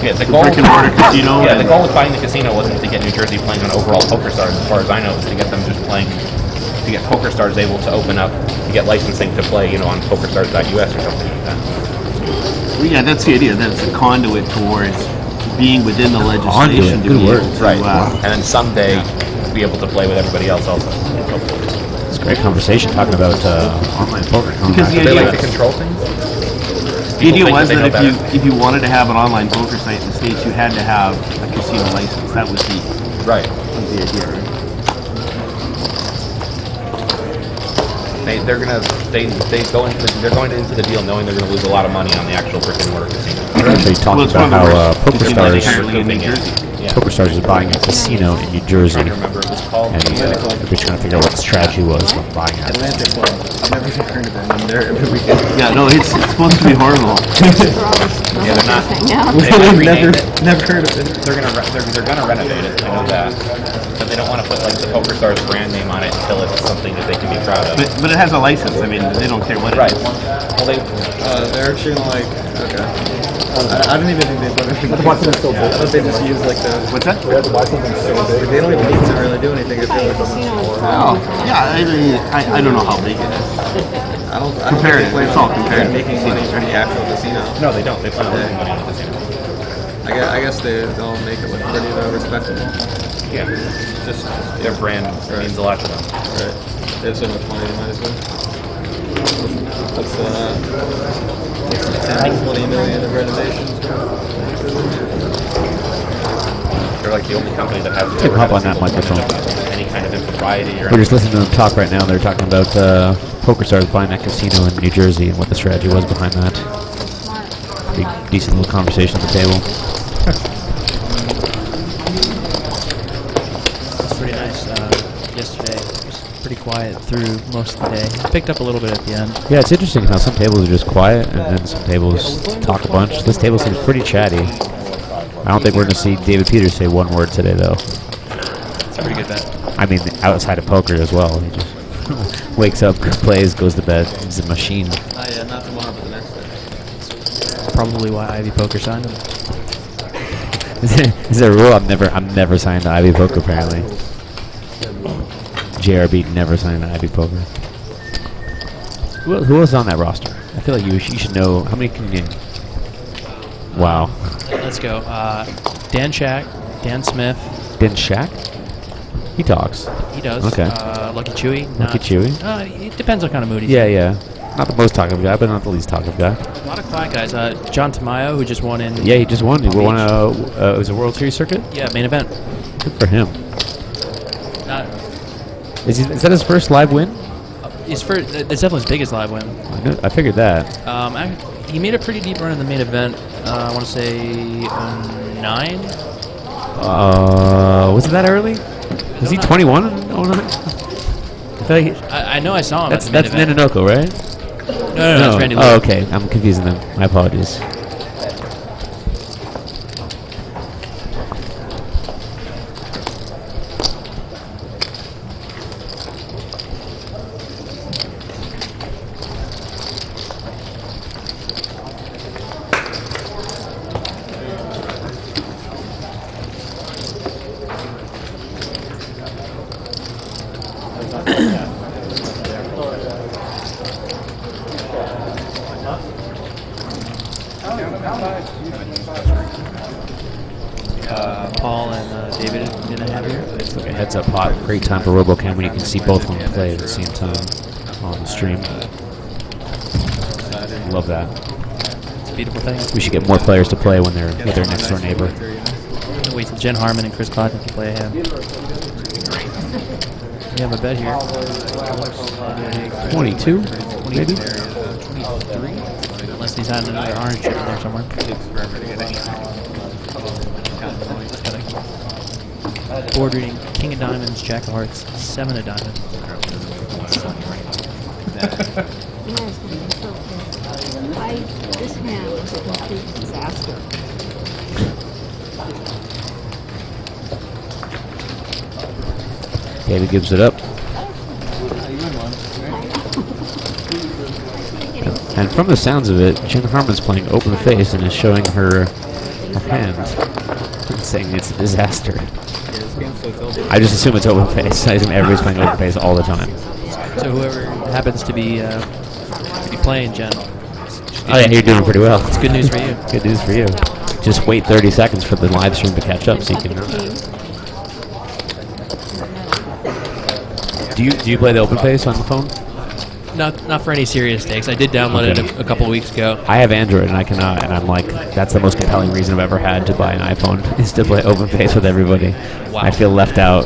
Yeah, the goal. brick and mortar casino. Yeah, the goal with buying the casino wasn't to get New Jersey playing on overall Poker Stars. As far as I know, it was to get them just playing to get PokerStars able to open up to get licensing to play, on PokerStars.us or something like that. Well, yeah, that's the idea. That's a conduit towards being within the legislation to be able to, Right. And then someday be able to play with everybody else also. It's a great conversation talking about online poker. Because the Do they idea, like to control things? the idea People was think that they know if you wanted to have an online poker site in the States, you had to have a casino license. That was the Right. idea, right? They're going into the deal knowing they're going to lose a lot of money on the actual brick and mortar casino. We're actually talking Well, it's one about of the how worst casinos PokerStars apparently in New Jersey. Yeah. PokerStars is buying a casino in New Jersey, I don't remember what it was called. and everybody's trying to figure out what the strategy was when buying it. Atlantic Club. Never heard of them. I'm there every weekend. Yeah, no, it's supposed to be horrible. Yeah, they're not. Hang out. They might rename it. Never heard of it. They're gonna renovate it. I know that, but they don't want to put like the PokerStars brand name on it until it's something that they can be proud of. But it has a license. I mean, they don't care what it Right. is. Well, They're actually like, okay. I don't even think they put it in. I thought they just use like the. What's that? They don't even need to really do anything if they're Oh, yeah, I mean, I don't know how big it is. I don't Comparative, think they it's all plan on comparative. making money from the actual casino. no, they don't. They plan on losing money on the casino. I guess they'll make it look pretty respectable. Yeah, just their brand means a lot to them. Right. They have so much money, they might as well. What's 10, 20 million of renovations? They're like the only company that has. Tim, hop on that microphone. Any kind of impropriety or. We're just listening to them talk right now. They're talking about PokerStars buying that casino in New Jersey and what the strategy was behind that. Pretty decent little conversation at the table. It's pretty nice. Yesterday it was pretty quiet through most of the day. It picked up a little bit at the end. Yeah, it's interesting how some tables are just quiet and then some tables talk a bunch. This table seems pretty chatty. I don't think we're going to see David Peters say one word today, though. It's a pretty good bet. I mean, outside of poker as well. He just wakes up, plays, goes to bed. He's a machine. Yeah, not tomorrow, but the next day. Probably why Ivy Poker signed him. Is there a rule? I'm never signed to Ivy Poker, apparently. JRB never signed to Ivy Poker. Who else is on that roster? I feel like you should know. How many can you... Wow. Let's go. Dan Shack, Dan Smith. Dan Shack? He talks. He does. Okay. Lucky Chewy. Lucky Chewy? It depends on kind of mood he's Yeah, in. yeah. Not the most talkative guy, but not the least talkative guy. A lot of quiet guys. John Tamayo, who just won in... Yeah, he just won. He Palm won Beach. it was a World Series circuit? Yeah, main event. Good for him. Uh, Is that his first live win? it's definitely his biggest live win. I figured that. He made a pretty deep run in the main event. I want to say 09. Was it that early? Was he 21 in 09? I feel like I know I saw him. that's at the main event. Nanonoko, right? No, that's Randy Lee. Oh, okay. I'm confusing them. My apologies. Paul and David didn't have here. It's like a heads-up pot. Great time for RoboCam when you can see both of them play at the same time on the stream. Love that. It's a beautiful thing. We should get more players to play when they're with their next-door neighbor. Wait till Jen Harmon and Chris Cloud can play a hand. We have a bet here. 22, maybe? 23? Unless he's had another orange chip in there somewhere. Board reading, King of Diamonds, Jack of Hearts, 7 of Diamonds. This hand was a complete disaster. David gives it up. And from the sounds of it, Jen Harmon's playing open face and is showing her hands. saying it's a disaster. Yeah, this game's so tilted. I just assume it's open face. I assume everybody's playing open face all the time. So whoever happens to be playing, Jen. Oh yeah, you're doing pretty well. It's good news for you. Good news for you. Just wait 30 seconds for the live stream to catch up so you can know that. Do you play the open face on the phone? Not for any serious stakes. I did download it a couple of weeks ago. I have Android and I cannot, and I'm like, that's the most compelling reason I've ever had to buy an iPhone is to play open face with everybody. Wow. I feel left out.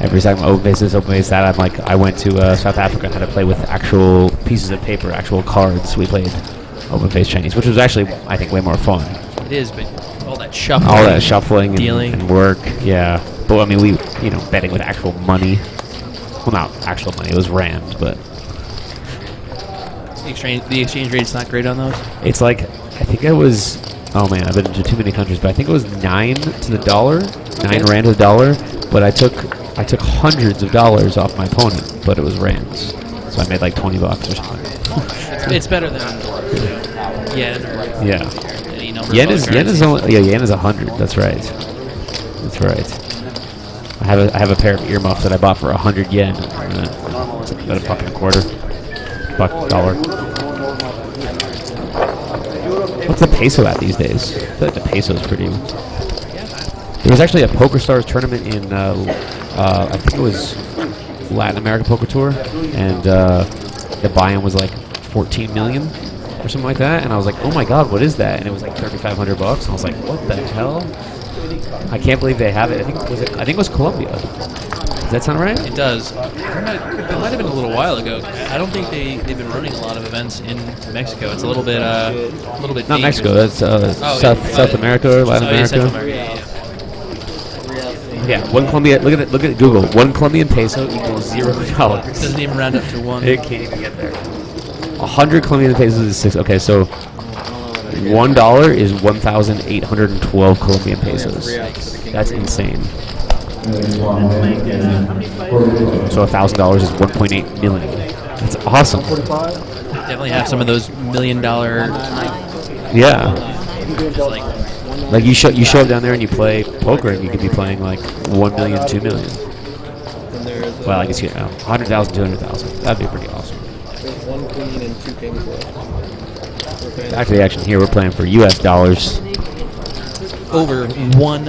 Every time open face this, open face that, I'm like, I went to South Africa and had to play with actual pieces of paper, actual cards. We played open face Chinese, which was actually, I think, way more fun. It is, but all that shuffling. All that shuffling dealing. and work, yeah. But I mean, we, betting with actual money. Well, not actual money, it was rand, but The exchange rate's not great on those? it's like, I think it was, oh man, I've been to too many countries, but I think it was 9 to the dollar, 9 rand to the dollar, but I took hundreds of dollars off my opponent, but it was rands. So I made like $20 or something. It's better than yen or Yeah. any number Yen of is currencies. only, yen is 100, that's right. That's right. I have a pair of earmuffs that I bought for 100 yen. It's about $1.25. $1. What's the peso at these days? I feel like the peso is pretty. There was actually a Poker Stars tournament in, I think it was Latin America Poker Tour, and the buy-in was like 14 million or something like that. And I was like, oh my god, what is that? And it was like $3,500. And I was like, what the hell? I can't believe they have it. I think it was Colombia. Does that sound right? It does. It might have been a little while ago. I don't think they've been running a lot of events in Mexico. It's a little bit Not dangerous. Mexico. That's South America or Latin America. Central America. Yeah, one Colombian. Look at Google. 1 Colombian peso equals $0. Doesn't even round up to one. It can't even get there. 100 Colombian pesos is 6. Okay, so $1 is 1,812 Colombian pesos. That's insane. So $1,000 is 1.8 million. That's awesome. Definitely have some of those $1 million. Yeah. Just Like you show up down there and you play poker and you could be playing like 1 million, 2 million. Well, I guess you 100,000, 200,000. That'd be pretty awesome. There's 1 queen and 2 kings left. Back to the action here. We're playing for US dollars. over 1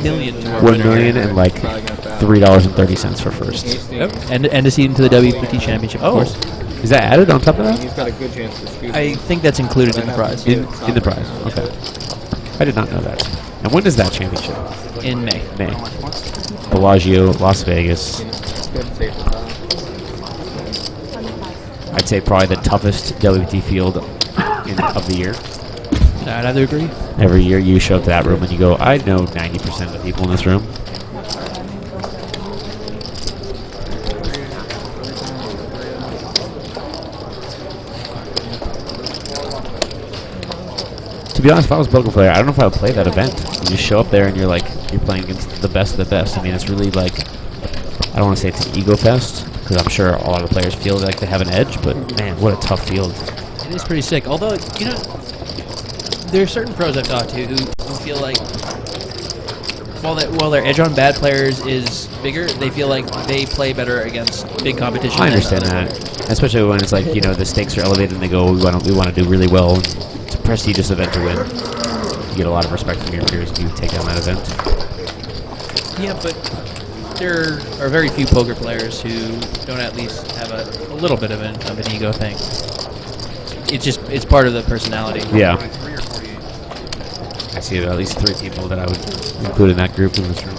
million to our 1 winner million here. and like $3.30 for first. Yep. And a seed into the WPT Championship, of course. Is that added on top of that? He's got a good chance to scoot. I think that's included in the prize. In the prize. Okay. I did not know that. And when is that championship? In May. May. Bellagio, Las Vegas. I'd say probably the toughest WPT field of the year. I'd either agree. Every year you show up to that room and you go, I know 90% of the people in this room. To be honest, if I was a poker player, I don't know if I would play that event. You just show up there and you're like, you're playing against the best of the best. I mean, it's really like, I don't want to say it's an ego fest, because I'm sure a lot of players feel like they have an edge, but man, what a tough field. It is pretty sick. Although, you know, there are certain pros I've talked to who feel like while their edge on bad players is bigger, they feel like they play better against big competition. I understand that, especially when it's like, you know, the stakes are elevated and they go, we want to do really well. It's a prestigious event to win. You get a lot of respect from your peers if you take down that event. Yeah, but there are very few poker players who don't at least have a little bit of an ego thing. It's part of the personality. Yeah. I see at least 3 people that I would include in that group in this room.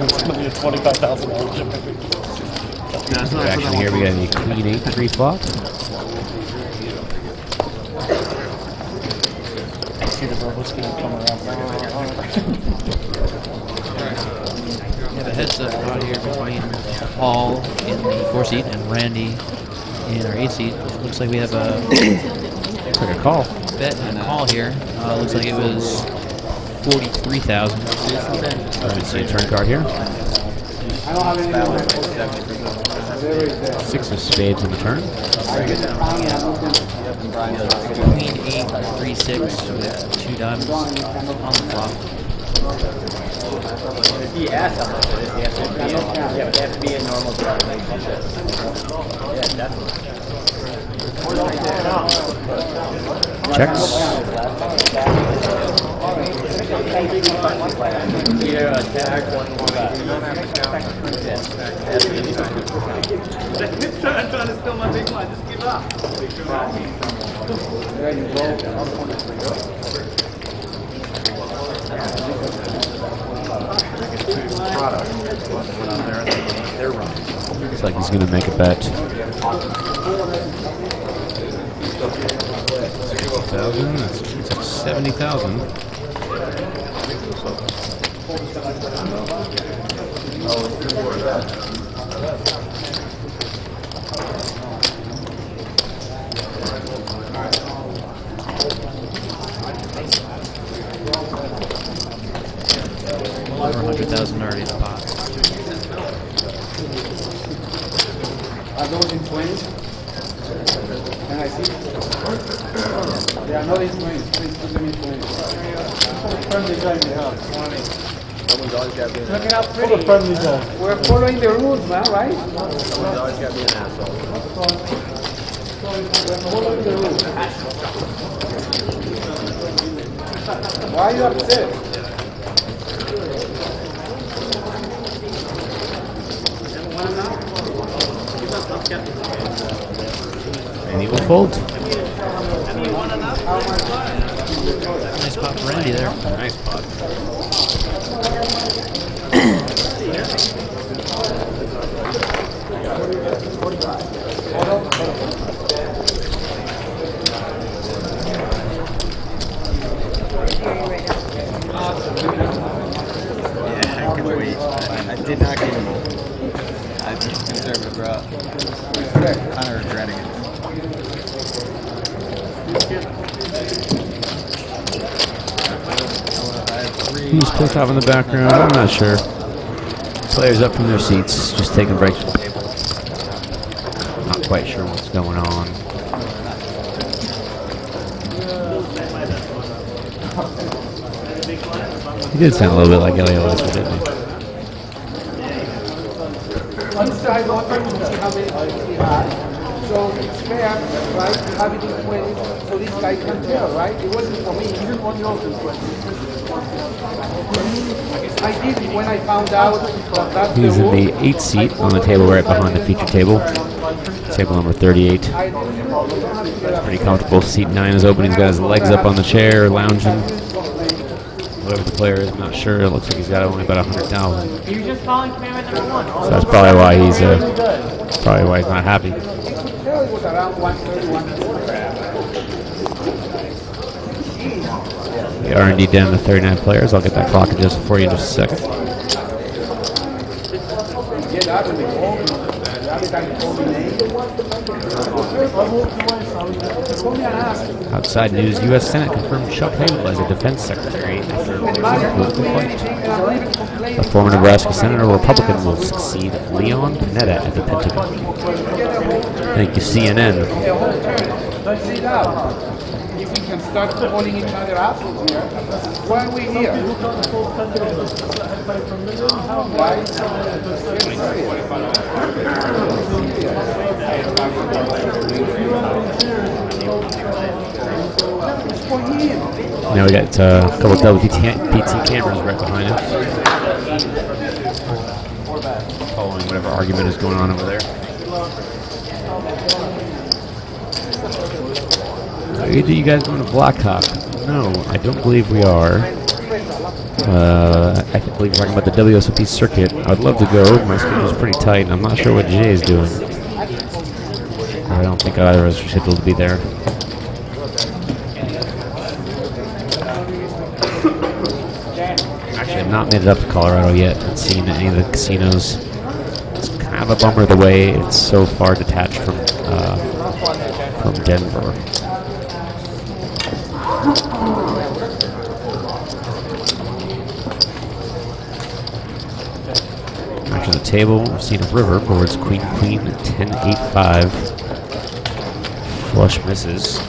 It's going to be a $25,000 championship. Action here, we got a Queen 8-3 flop. I see the Robo's going to come around. We have a heads-up out here between Paul in the 4 seat and Randy in our 8 seat. It looks like we have a Like a call. bet and a call here. Looks like it was 43,000. Let me see a turn card here. Six of spades in the turn. Queen 8, 3, 6 with 2 diamonds on the flop. He asked how much it is. He has to be in, yeah, but they have to be in normal relationship. Yeah, definitely. Checks. Yeah, attack. I'm trying to steal my big one. Just give up. Looks like he's going to make a bet. 1,000. That's 70,000. Over 100,000 already in the pot. Are those in 20s? Can I see? They are not in 20s. Please put them in 20s. Friendly guy we have. Someone's always got to be an Look out pretty. Friendly guy. We're following the rules, man, right? Someone's always got to be an asshole. We're following the rules. Why are you upset? And he will fold. Nice pot for Randy there. Nice pot. Yeah, I can wait. I did not give him over. I just conservative route. Kind of regretting it. Who's pissed off in the background? I'm not sure. Players up from their seats, just taking breaks from the table. Not quite sure what's going on. He did sound a little bit like Elliot, didn't he? On this side, what time you see how many points he had. So it's fair, right, to have it in 20, so this guy can tell, right? It wasn't for me. He didn't want yours in 20. I did when I found out that that's He's the in rule. the 8th seat on the table right behind the feature table. Table number 38. Pretty comfortable. Seat 9 is open. He's got his legs up on the chair, lounging. Whoever the player is, I'm not sure. It looks like he's got only about 100,000. You're just calling camera number 1. So that's probably why he's not happy. Tell it was around 130, 140. The R&D down to 39 players. I'll get that clock adjusted for you in just a second. Get out of the hole. Outside news, U.S. Senate confirmed Chuck Hagel as a defense secretary after a political fight. A former Nebraska senator Republican will succeed Leon Panetta at the Pentagon. Thank you, CNN. Sit down. If we can start calling each other assholes here, why are we here? Now we got a couple of WPT cameras right behind us, following whatever argument is going on over there. Are you guys going to Blackhawk? No, I don't believe we are. I believe we're talking about the WSOP circuit. I would love to go. My schedule's pretty tight. I'm not sure what Jay is doing. I don't think either of us are scheduled to be there. Actually, I've not made it up to Colorado yet. I haven't seen any of the casinos. It's kind of a bummer the way it's so far detached from Denver. Back to the table. We've seen a river. Boards queen, queen, 10, 8, 5. Flush misses.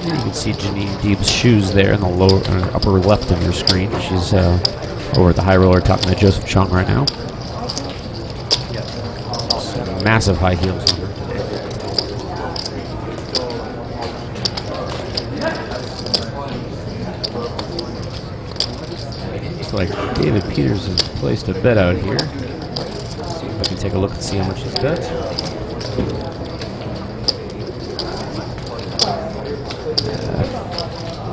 You can see Janine Deeb's shoes there in the lower, upper left of your screen. She's over at the high roller topping the Joseph Chong right now. Some massive high heels on her. Looks like David Peters has placed a bet out here. Let's see if I can take a look and see how much he's bet.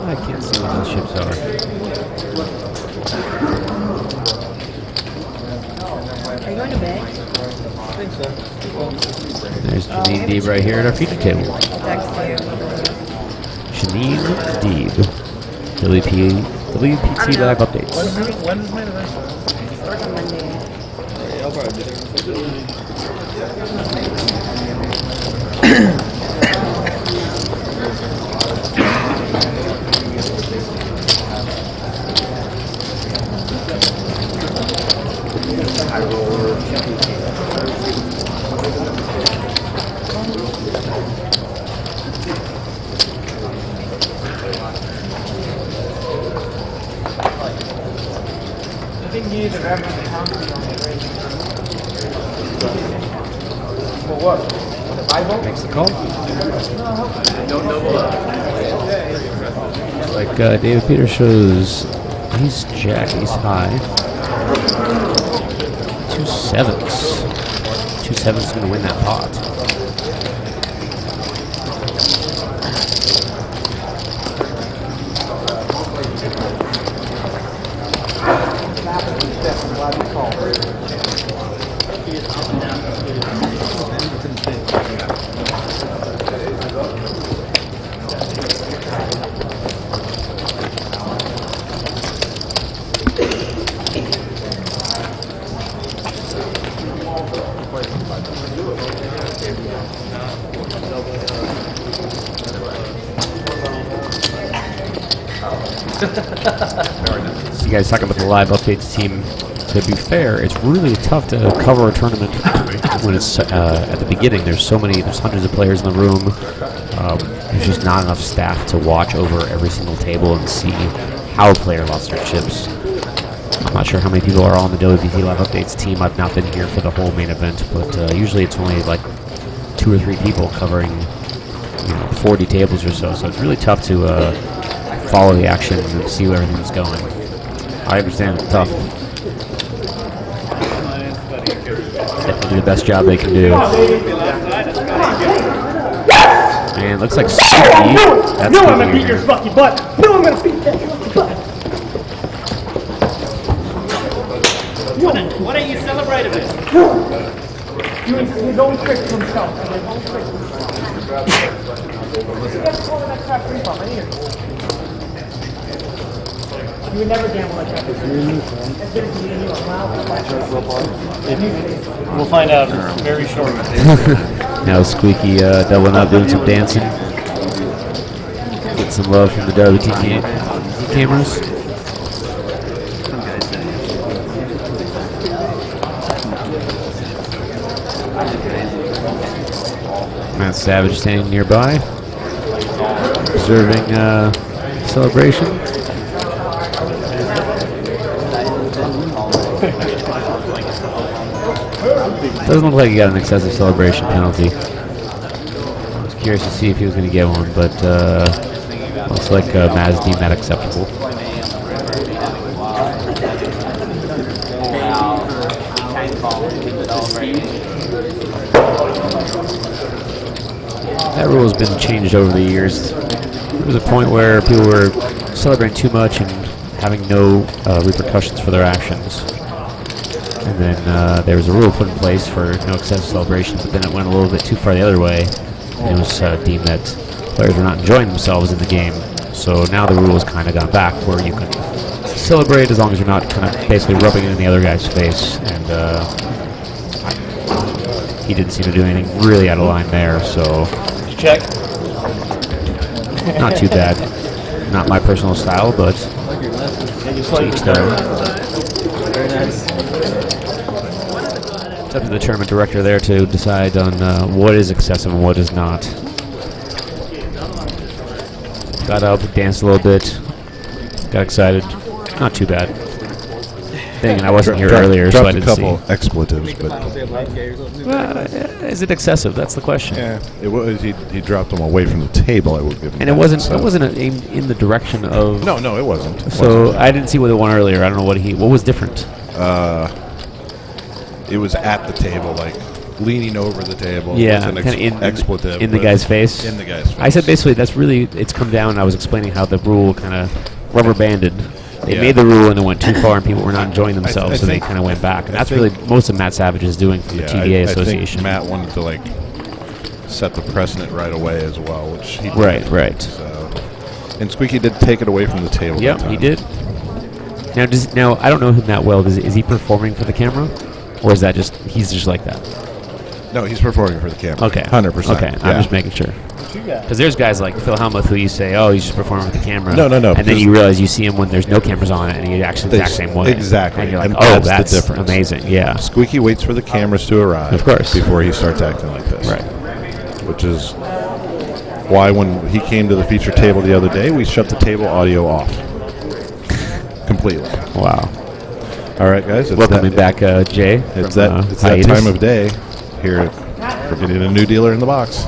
I can't see what those ships are. Are you going to bed? I think so. There's Janine Deeb right here at our feature table. Janine Deeb. WPT Live Updates. When is my event? Starts on Monday. Yeah, I'll probably be there. Makes the call. Looks like David Peters shows ace jack, ace high. 2 sevens. 2 sevens is going to win that pot. So you guys talking about the live updates team. To be fair, it's really tough to cover a tournament when it's at the beginning. There's hundreds of players in the room. There's just not enough staff to watch over every single table and see how a player lost their chips. I'm not sure how many people are on the WPT Live Updates team. I've not been here for the whole main event, but usually it's only like 2 or 3 people covering 40 tables or so. So it's really tough to follow the action and see where everything's going. I understand it's tough. Definitely the best job they can do. And it looks like Suki. That's I'm gonna beat your fucking butt. No, I'm gonna beat that fucking butt. Why don't you celebrate a bit? His own trick to himself. His own trick to himself. He gets called that crap free bump. I need it. You would never gamble like that. We'll find out very shortly. Now Squeaky doubling up, doing some dancing. Get some love from the WT cameras. Matt Savage standing nearby, observing celebration. Doesn't look like he got an excessive celebration penalty. I was curious to see if he was going to get one, but looks like Maz deemed that acceptable. That rule has been changed over the years. There was a point where people were celebrating too much and having no repercussions for their actions. And then there was a rule put in place for no excessive celebration, but then it went a little bit too far the other way. And it was deemed that players were not enjoying themselves in the game. So now the rule has kind of gone back where you can celebrate as long as you're not kind of basically rubbing it in the other guy's face. And he didn't seem to do anything really out of line there, so. Did you check? Not too bad. Not my personal style, but to each their own. Very nice. It's up to the tournament director there to decide on what is excessive and what is not. Got up, danced a little bit, got excited. Not too bad. And I wasn't here earlier, so I didn't see. Dropped a couple expletives, but is it excessive? That's the question. yeah, it was. He dropped them away from the table. I would give him. And that, it wasn't. so. It wasn't aimed in the direction of. No, it wasn't. So I didn't see what the one earlier. I don't know what was different. It was at the table, like leaning over the table. Yeah, with kind an of expletive in the guy's face. In the guy's face. I said basically that's really it's come down. I was explaining how the rule kind of rubber banded. They made the rule and it went too far, and people were not enjoying themselves, so they kind of went back. And that's really most of Matt Savage is doing from the TDA Association. I think Matt wanted to like set the precedent right away as well, which he did. Right. So, and Squeaky did take it away from the table. Yep, he did. Now I don't know him that well. Is he performing for the camera, or is that just he's just like that? No, he's performing for the camera. Okay, 100%. Okay, I'm just making sure. Because there's guys like Phil Helmuth who you say, oh, he's just performing with the camera. No. And then you realize you see him when there's no cameras on it, and he's actually the exact same way. Exactly. And you're like, and oh, that's the difference. Amazing. Yeah. Squeaky waits for the cameras to arrive, of course, before he starts acting like this. Right. Which is why when he came to the feature table the other day, we shut the table audio off completely. Wow. All right, guys. Welcome back, Jay. It's that time of day here. We're getting a new dealer in the box.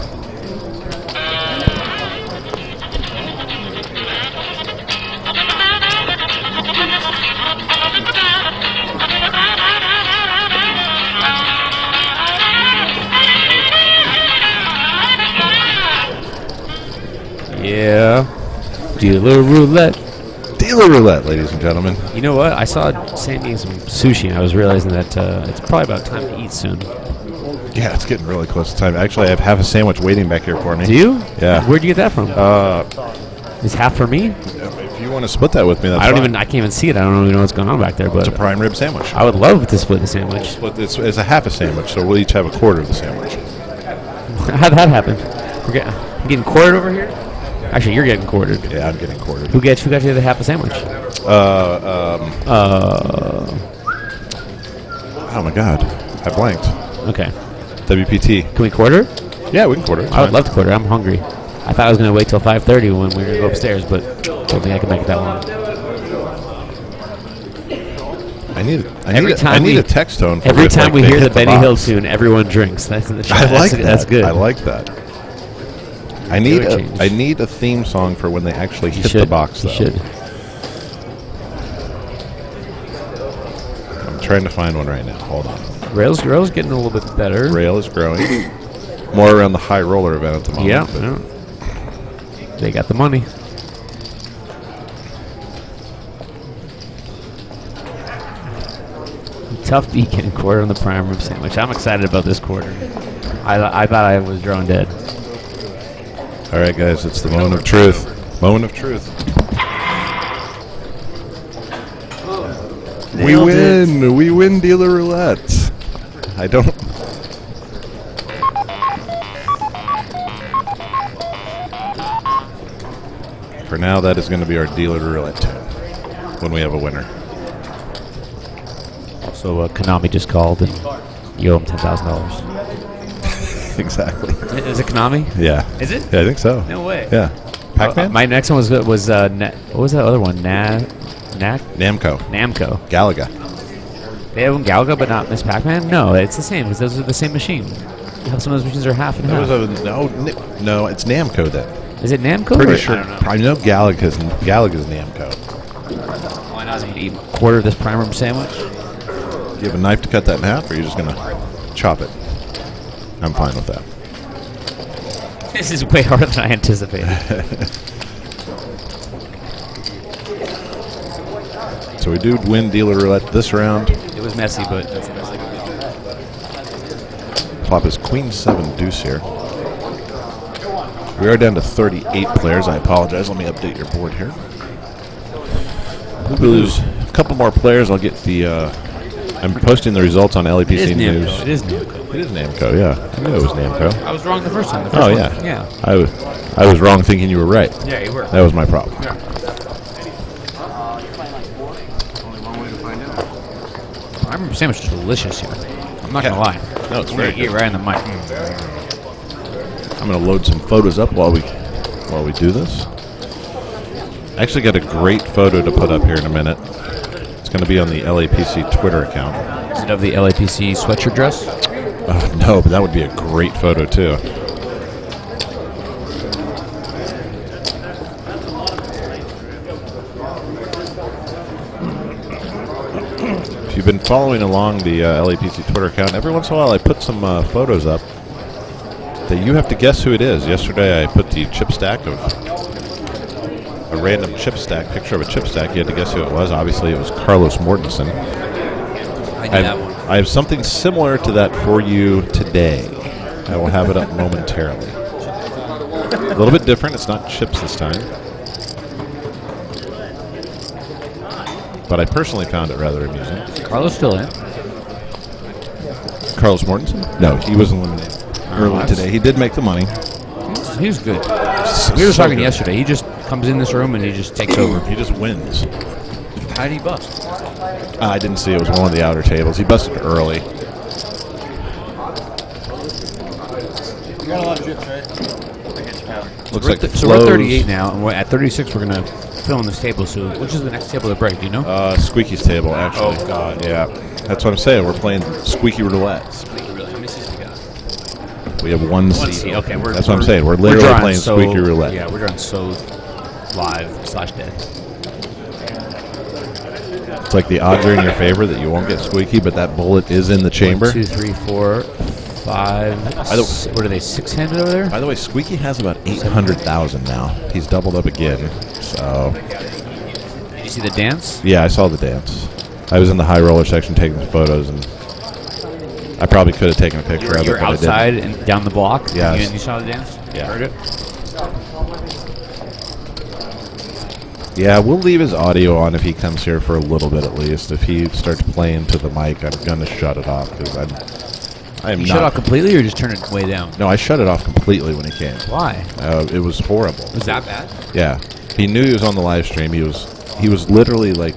Yeah. Dealer roulette. Dealer roulette, ladies and gentlemen. You know what? I saw Sam eating some sushi, and I was realizing that it's probably about time to eat soon. Yeah, it's getting really close to time. Actually, I have half a sandwich waiting back here for me. Do you? Yeah. Where'd you get that from? Is half for me? If you want to split that with me, that's fine. I can't even see it. I don't even know what's going on back there. But it's a prime rib sandwich. I would love to split the sandwich. It's a half a sandwich, so we'll each have a quarter of the sandwich. How'd that happen? I'm getting quartered over here? Actually, you're getting quartered. Yeah, I'm getting quartered. Who got you the half a sandwich? Oh my God, I blanked. Okay. WPT. Can we quarter? Yeah, we can quarter. I would love to quarter. I'm hungry. I thought I was going to wait till 5:30 when we were going to go upstairs, but I don't think I can make it that long. I need a text tone. For every time like we hear the Benny Hill box. tune, everyone drinks. That's in the chat. I like that. That's good. I like that. I need a theme song for when they actually hit the box, though. You should. I'm trying to find one right now. Hold on. Rail's getting a little bit better. Rail is growing. More around the high roller event at the moment. Yeah. They got the money. Tough beat getting quarter on the prime rib sandwich. I'm excited about this quarter. I thought I was drawn dead. All right, guys, it's the moment of truth. Moment of truth. We win. We win dealer roulette. I don't. For now, that is going to be our dealer roulette tune when we have a winner. So Konami just called and you owe him $10,000. Exactly. Is it Konami? Yeah. Is it? Yeah, I think so. No way. Yeah. Pac-Man? My next one was what was that other one? Namco. Galaga. They have Galaga, but not Miss Pac-Man? No, it's the same because those are the same machine. Some of those machines are half and half. No, it's Namco then. Is it Namco? Pretty sure. I know Galaga's Namco. Why not? I'm going to eat a quarter of this prime rib sandwich. Do you have a knife to cut that in half, or are you just going to chop it? I'm fine with that. This is way harder than I anticipated. So we do win dealer roulette this round. It was messy, but that's the best I could do. Flop is Queen 7 deuce here. We are down to 38 players. I apologize. Let me update your board here. We lose a couple more players. I'll get the. I'm posting the results on LAPC News. It is Namco. It is Namco. Yeah, I knew it was Namco. I was wrong the first time. Oh yeah, Yeah. I was wrong thinking you were right. Yeah, you were. That was my problem. Yeah. I remember sandwich is delicious here. I'm not gonna lie. No, it's I'm very gonna eat good. right in the mic. I'm gonna load some photos up while we do this. I actually got a great photo to put up here in a minute. It's going to be on the LAPC Twitter account. Is it of the LAPC sweatshirt dress? No, but that would be a great photo too. If you've been following along the LAPC Twitter account, every once in a while I put some photos up that you have to guess who it is. Yesterday I put the chip stack of a random chip stack, picture of a chip stack. You had to guess who it was. Obviously, it was Carlos Mortensen. I knew that one. I have something similar to that for you today. I will have it up momentarily. A little bit different. It's not chips this time. But I personally found it rather amusing. Carlos still in? Carlos Mortensen? No, he was eliminated early today. He did make the money. He's good. We were talking yesterday. He just comes in this room and he just takes over. He just wins. How did he bust? I didn't see. It was one of the outer tables. He busted early. You got a lot of chips, right? Looks like So we're at 38 now, and at 36 we're going to fill in this table. So which is the next table to break, do you know? Squeaky's table, actually. Oh, God. Yeah. That's what I'm saying. We're playing Squeaky Roulette. Squeaky Roulette. How many seats we got? We have one seat. seat. Okay, that's what I'm saying. We're literally playing Squeaky Roulette. Yeah, we're drawing so live/dead. It's like the odds are in your favor that you won't get Squeaky, but that bullet is in the chamber. 1, 2, 3, 4, 5. What are they? 6-handed over there? By the way, Squeaky has about 800,000 now. He's doubled up again. So. Did you see the dance? Yeah, I saw the dance. I was in the high roller section taking the photos, and I probably could have taken a picture of it. You're but outside I didn't. and down the block. Yeah. You saw the dance? Yeah. Heard it? Yeah, we'll leave his audio on if he comes here for a little bit at least. If he starts playing to the mic, I'm going to shut it off because I am You not. shut off completely or just turn it way down? No, I shut it off completely when he came. Why? It was horrible. Was that bad? Yeah, he knew he was on the live stream. He was literally like,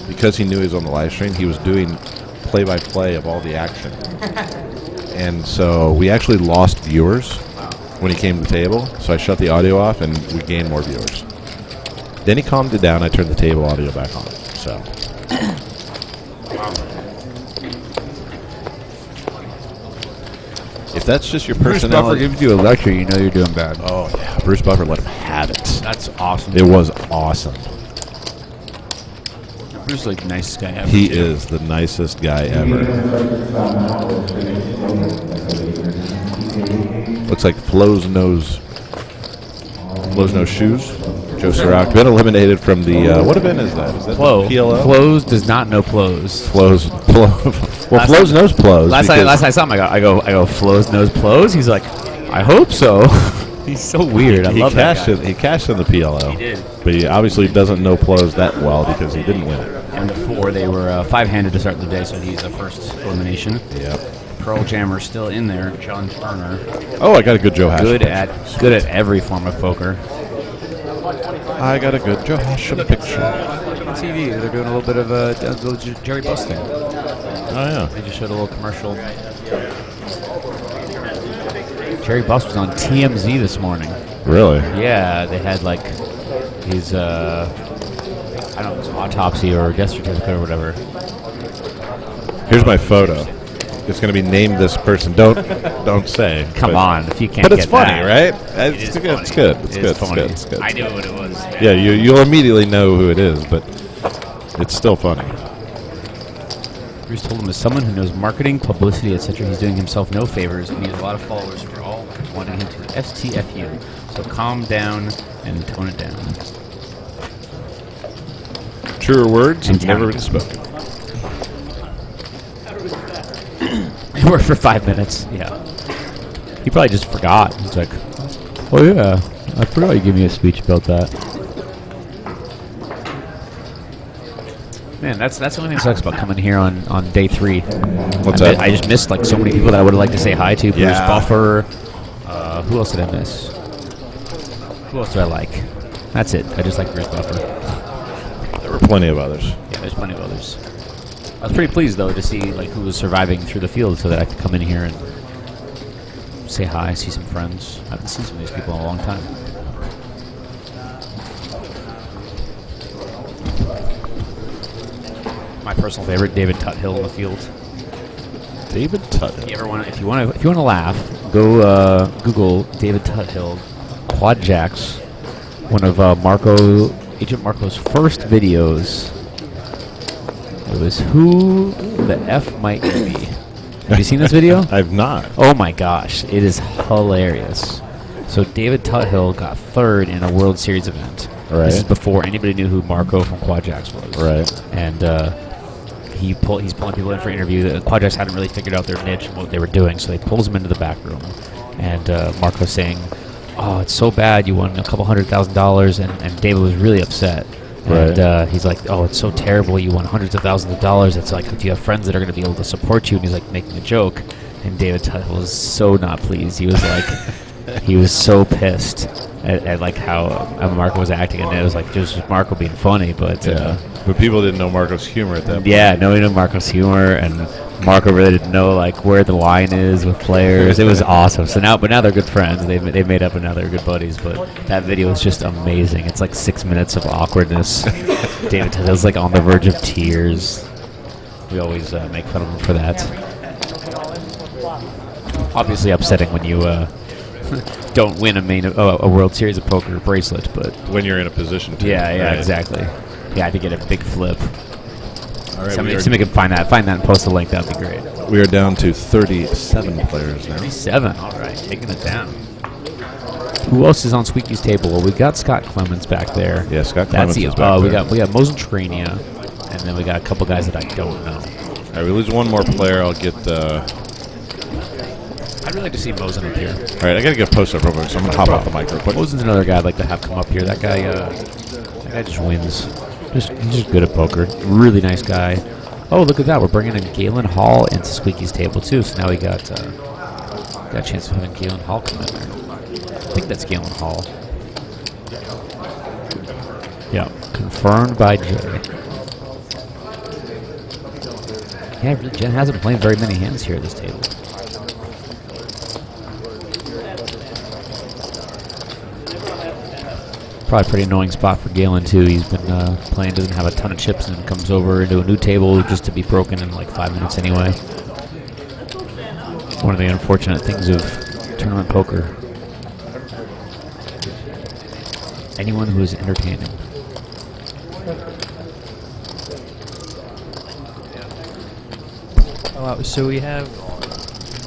because he knew he was on the live stream, he was doing play-by-play of all the action. And so we actually lost viewers when he came to the table. So I shut the audio off, and we gained more viewers. Then he calmed it down. I turned the table audio back on. So. If that's just your personality. Bruce Buffer gives you a lecture, you know you're doing bad. Oh, yeah. Bruce Buffer let him have it. That's awesome. It was awesome. Bruce is like the nicest guy ever. He too. is the nicest guy ever. Looks like Flo's knows shoes. Joe Sirac been eliminated from the what event is that? Is that Flo. the PLO? Flo's does not know Plos. Flo's knows Plos. Last I saw him, I go. Flo's knows Plos. He's like, I hope so. He's so weird. I love that guy. He cashed in the PLO. He did. But he obviously doesn't know Plos that well because he didn't win it. And before they were 5-handed to start the day, so he's the first elimination. Yep. Pearl Jammer still in there. John Turner. Oh, I got a good Joe Hashem. Good at every form of poker. I got a good Joe Hashem picture. On TV, they're doing a little bit of a Jerry Buss thing. Oh yeah. They just showed a little commercial. Jerry Buss was on TMZ this morning. Really? Yeah, they had like his I don't know, his autopsy or death certificate or whatever. Here's my photo. It's going to be named this person. Don't say. Come on, if you can't. But it's get funny, that. right? It's good. funny. It's good. It is funny. It's good. I knew what it was. Yeah, you'll immediately know who it is, but it's still funny. Bruce told him, as someone who knows marketing, publicity, etc., he's doing himself no favors, and he has a lot of followers who are all wanting him to STFU. So calm down and tone it down. Truer words have never been spoken. He worked for 5 minutes. Yeah. He probably just forgot. He's like, oh yeah, I forgot you gave me a speech about that. Man, that's the only thing that sucks about coming here on day 3. What's that? I just missed like so many people that I would have liked to say hi to. Bruce Yeah. Buffer. Who else did I miss? Who else do I like? That's it. I just like Bruce Buffer. There were plenty of others. Yeah, there's plenty of others. I was pretty pleased though to see like who was surviving through the field, so that I could come in here and say hi, see some friends. I haven't seen some of these people in a long time. My personal favorite, David Tuthill in the field. David Tuthill. If you want to laugh, go Google David Tuthill quad jacks. One of Agent Marco's first videos. It was who the F might you be. Have you seen this video? I've not. Oh my gosh, it is hilarious. So David Tuthill got 3rd in a World Series event. Right. This is before anybody knew who Marco from Quad Jacks was. Right. And he's pulling people in for interview. The Quad Jacks hadn't really figured out their niche and what they were doing, so they pulls them into the back room. And Marco's saying, "Oh, it's so bad. You won a couple $100,000," and David was really upset. Right. And he's like, "Oh, it's so terrible. You won hundreds of thousands of dollars. It's like, do you have friends that are going to be able to support you?" And he's like making a joke. And David Tuthill was so not pleased. He was like, he was so pissed at like how Marco was acting. And it was like just Marco being funny, but but people didn't know Marco's humor at that point. yeah, knowing Marco's humor, and Marco really didn't know like where the line is with players. It was awesome. So now they're good friends. They made up and now they're good buddies. But that video is just amazing. It's like 6 minutes of awkwardness. David Tuthill's like on the verge of tears. We always make fun of him for that. Obviously upsetting when you don't win a World Series of Poker bracelet, but when you're in a position to. Yeah, right. exactly. Yeah, I had to get a big flip. All right, Somebody can find that and post a link. That'd be great. We are down to 37 players now. 37. All right, taking it down. Who else is on Squeaky's table? Well, we got Scott Clements back there. Yeah, Scott Clements is back we there. got Mosentrania, and then we got a couple guys that I don't know. All right, we lose one more player. I'll get. I'd really like to see Mosen up here. All right, I gotta get a post up real quick, so I'm gonna hop off the mic real quick. Mosen's another guy I'd like to have come up here. That guy just wins. He's just good at poker. Really nice guy. Oh, look at that. We're bringing in Galen Hall into Squeaky's table, too. So now we got a chance of having Galen Hall come in there. I think that's Galen Hall. Yeah, confirmed by Jay. Yeah, really, Jen hasn't been playing very many hands here at this table. Probably a pretty annoying spot for Galen, too. He's been playing, doesn't have a ton of chips, and comes over into a new table just to be broken in like 5 minutes anyway. One of the unfortunate things of tournament poker. Anyone who is entertaining. Oh, wow. So we have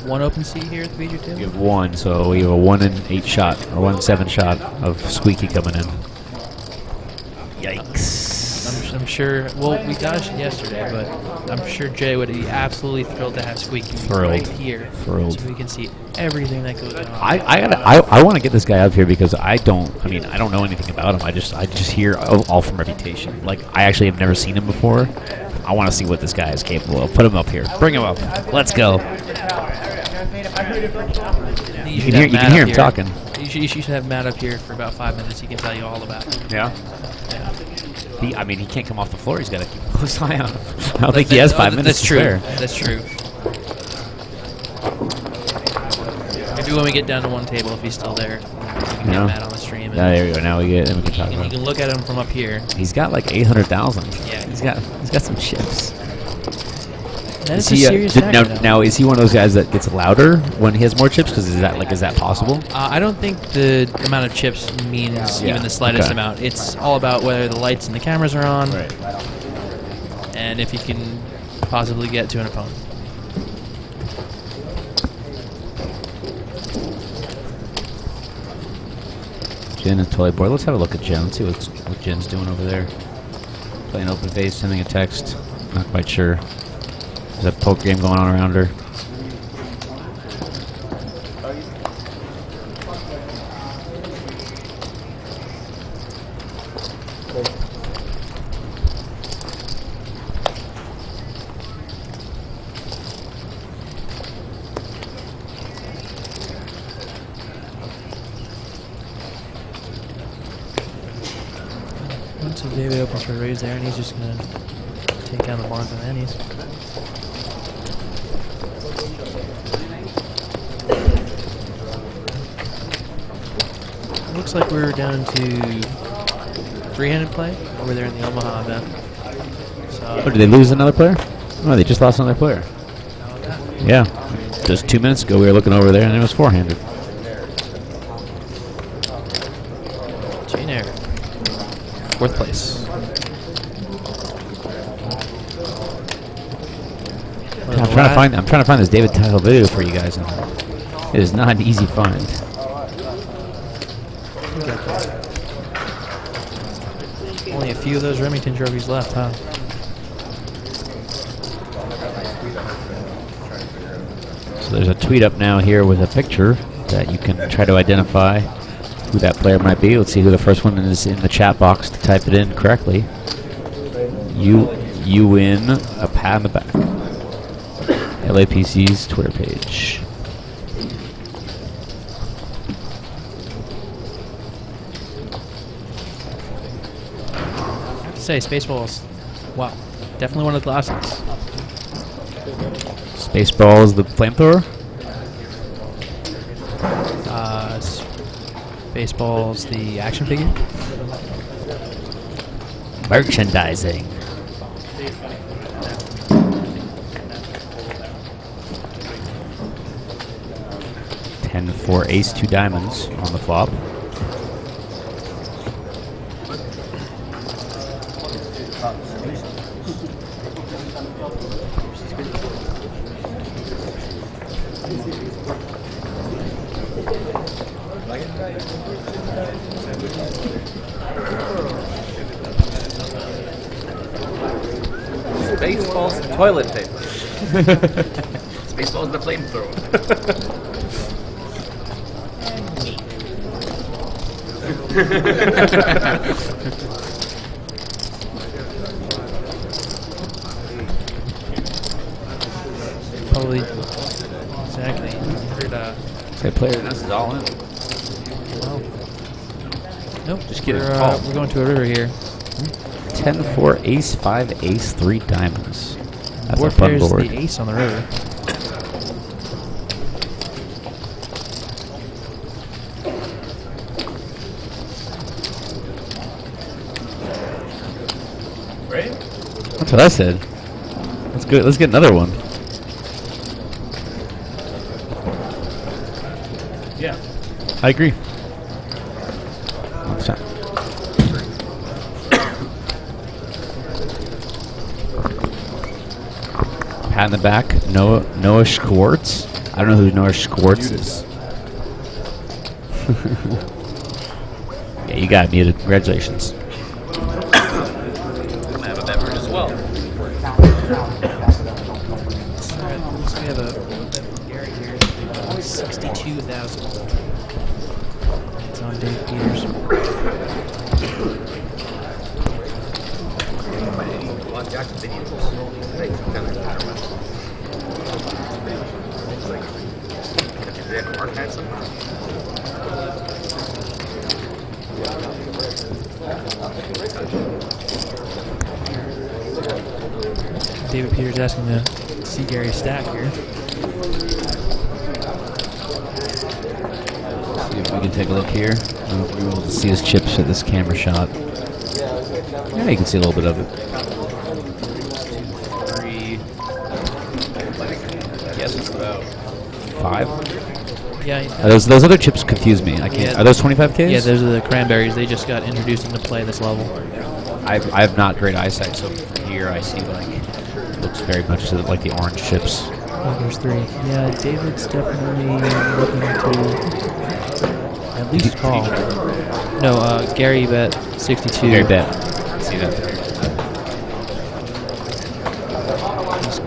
one open seat here at the BJ table? We have one, so we have a 1 in 8 shot, or 1 in 7 shot of Squeaky coming in. Yikes. I'm sure, well, we dodged it yesterday, but I'm sure Jay would be absolutely thrilled to have Squeaky right here. Thrilled. So we can see everything that goes on. I want to get this guy up here because I don't know anything about him. I just hear all from reputation. Like, I actually have never seen him before. I want to see what this guy is capable of. Put him up here. Bring him up. Let's go. You can hear him talking. You should have Matt up here for about 5 minutes. He can tell you all about it. Yeah? He can't come off the floor. He's got to keep a close eye on him. I don't think he has 5 minutes to spare. That's true. Maybe when we get down to one table, if he's still there, we can get Matt on the stream. And there we go. Now we can talk about you can look at him from up here. He's got like 800,000. Yeah. He's got some chips. That is a serious factor, now, is he one of those guys that gets louder when he has more chips? Because is that possible? I don't think the amount of chips means even the slightest amount. It's all about whether the lights and the cameras are on, and if you can possibly get to an opponent. Jen and toy board. Let's have a look at Jen. Let's see what Jen's doing over there. Playing open face, sending a text. Not quite sure. There's a poker game going on around her. So David opens for a raise there, and he's just going to take down the Barnes and Annies. Looks like we're down to three-handed play over there in the Omaha event. So, Oh, did they lose another player? Oh, they just lost another player. Yeah. Just 2 minutes ago, we were looking over there, and it was four-handed. Jane Eyre, 4th place. I'm trying to find this David title video for you guys. And it is not an easy find. Only a few of those Remington trophies left, huh? So there's a tweet up now here with a picture that you can try to identify who that player might be. Let's see who the first one is in the chat box to type it in correctly. You win a pat on the back. LAPC's Twitter page. I have to say, Spaceballs, wow, definitely one of the classics. Spaceballs, the flamethrower? Spaceballs, the action figure. Merchandising. For ace 2 diamonds on the flop. Spaceballs and toilet paper. Spaceballs and the flamethrower. Probably exactly. Say player, this is all in. Well, nope. Just kidding. We're going to a river here. 10-4, ace 5, ace 3 diamonds. That's Board a fun pairs board. the ace on the river. That's what I said. Let's go. Let's get another one. Yeah. I agree. Pat in the back. Noah Schwartz. I don't know who Noah Schwartz is. Yeah, you got muted. Congratulations. Well. So we have a Gary here. 62,000. It's on Dave Peters. David Peters asking to see Gary's stack here. See if we can take a look here. I don't know if we're able to see his chips at this camera shot. Yeah, you can see a little bit of it. 3. I guess it's about 5. Yeah. Those other chips confuse me. I can't. Yeah. Are those 25Ks? Yeah, those are the cranberries. They just got introduced into play this level. I have not great eyesight, so from here I see like looks very much like the orange chips. Oh, there's 3. Yeah, David's definitely looking to at least call. No, Gary bet 62. Gary bet. See that?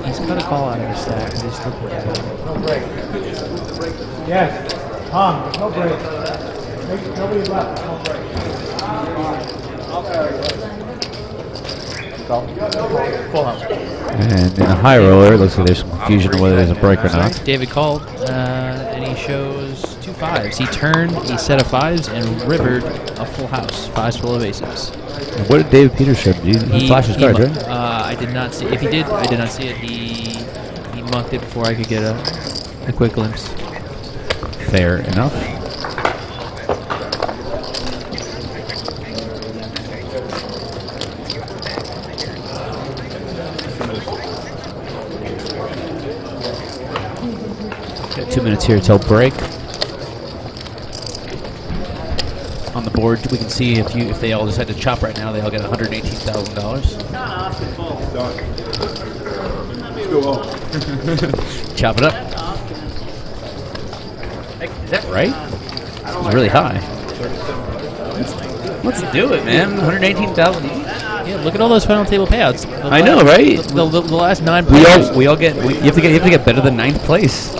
He's got a call out of his stack. He's looking at it. No break. Yes. Tom, no break. Nobody left. No break. Full house. And in a high roller, it looks like there's some confusion on whether there's a break or not. David called, and he shows 2-4. fives. He turned a set of fives and rivered a full house. Fives full of aces. And what did David Peters show? Did he flash his cards, right? I did not see. If he did, I did not see it. He mucked it before I could get a quick glimpse. Fair enough. Got 2 minutes here till break. On the board, we can see if they all decide to chop right now, they all get $118,000. Chop it up. Is that right? It's really high. Let's do it, man. 118,000 each. Yeah, look at all those final table payouts. I know, right? The last 9 players. You have to get better than 9th place.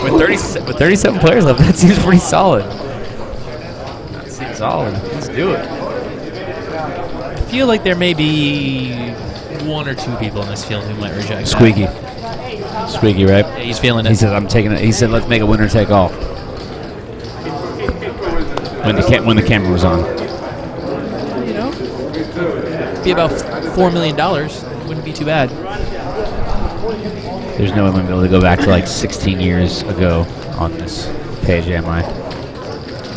With 37 players left, that seems pretty solid. That seems solid. Let's do it. I feel like there may be 1 or 2 people in this field who might reject Squeaky. that. Squeaky, right? Yeah, he's feeling it. He said, "I'm taking it." He said, "Let's make a winner take all." When the camera was on. You know, be about $4 million. Wouldn't be too bad. There's no way I'm gonna be able to go back to like 16 years ago on this page, am I?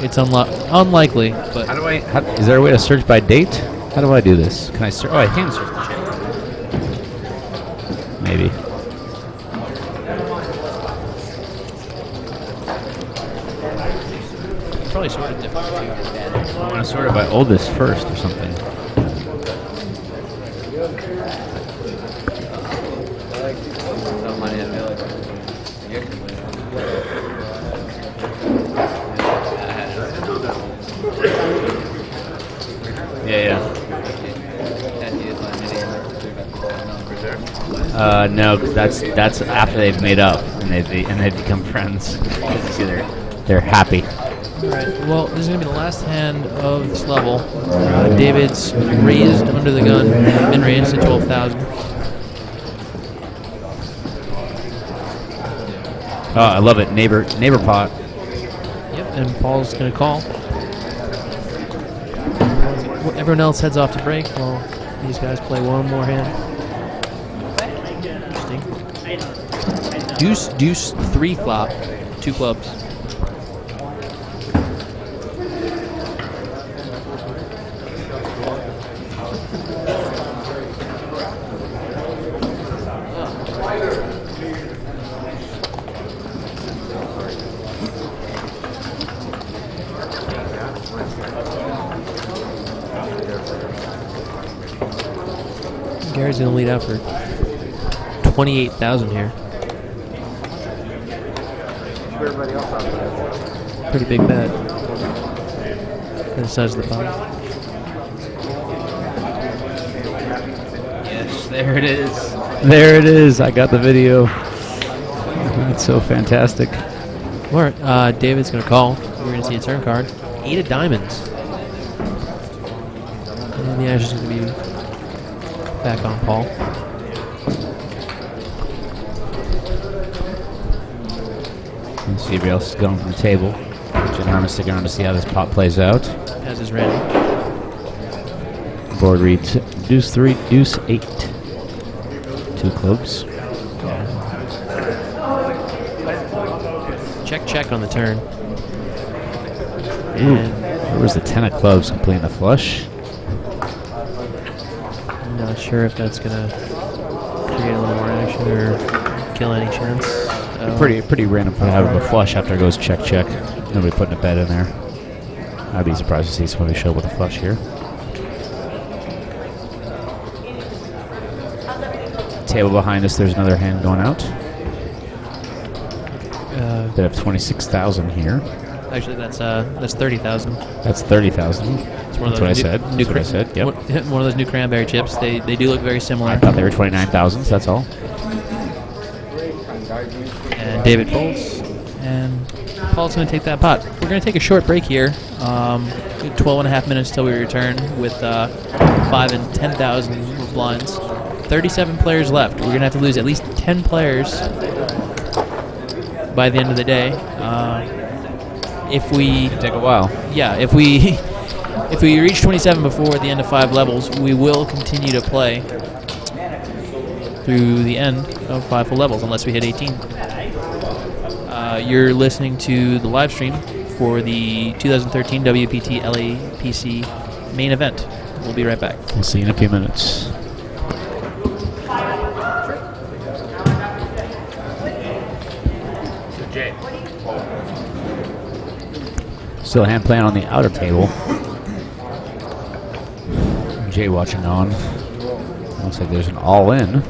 It's unlikely, but How do I? Is there a way to search by date? How do I do this? Can I search? Oh, I can search the chat. Maybe. probably sort of different. I want to sort it by oldest first or something. No, because that's after they've made up and they've become friends. See, they're happy. Alright, well, this is going to be the last hand of this level. David's raised under the gun, been raised to 12,000. Oh, I love it. Neighbor pot. Yep, and Paul's going to call. Everyone else heads off to break while these guys play one more hand. Interesting. Deuce, 3 flop, 2 clubs. Gary's going to lead out for 28,000 here. Pretty big bet. And the size of the pot. Yes, there it is. There it is. I got the video. That's so fantastic. All right, David's going to call. We're going to see a turn card. 8 of diamonds. And the ash is going to be back on Paul. And see everybody else is going from the table. Jim Harmon's sticking around to see how this pot plays out. As is Randy. Board reads deuce 3, deuce 8. 2 clubs. Check on the turn. Ooh, And there was the 10 of clubs completing the flush. I'm not sure if that's going to create a little more action or kill any chance. Pretty random for having a flush after it goes check. Nobody putting a bet in there. I'd be surprised to see somebody show with a flush here. Table behind us, there's another hand going out. Bit of 26,000 here. Actually, that's 30,000. That's 30,000. It's one of That's what I said. New That's what I said. Yep. One of those new cranberry chips. They do look very similar. I thought they were 29,000. So that's all. And David folds, and Paul's going to take that pot. We're going to take a short break here. 12 and a half minutes till we return with 5 and 10,000 blinds. 37 players left. We're going to have to lose at least 10 players by the end of the day. if we Take a while. yeah, if we if we reach 27 before the end of 5 levels, we will continue to play through the end of 5 full levels unless we hit 18. You're listening to the live stream for the 2013 WPT LAPC main event. We'll be right back. We'll see you in a few minutes. Still hand playing on the outer table. Jay watching on. Looks like there's an all-in.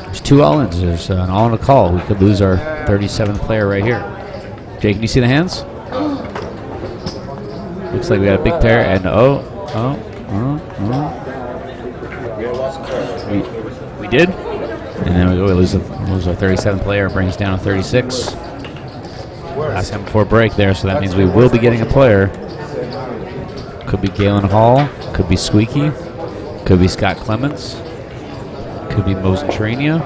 There's 2 all-ins. There's an all-in a call. We could lose our 37th player right here. Jay, can you see the hands? Looks like we got a big pair, and we did. And then we lose our 37th player, brings down a 36. Last time before break there, so that means we will be getting a player. Could be Galen Hall, could be Squeaky, could be Scott Clements, could be Mosen Trania,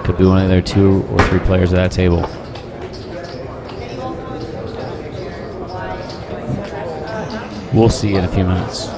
could be one of their 2 or 3 players at that table. We'll see in a few minutes.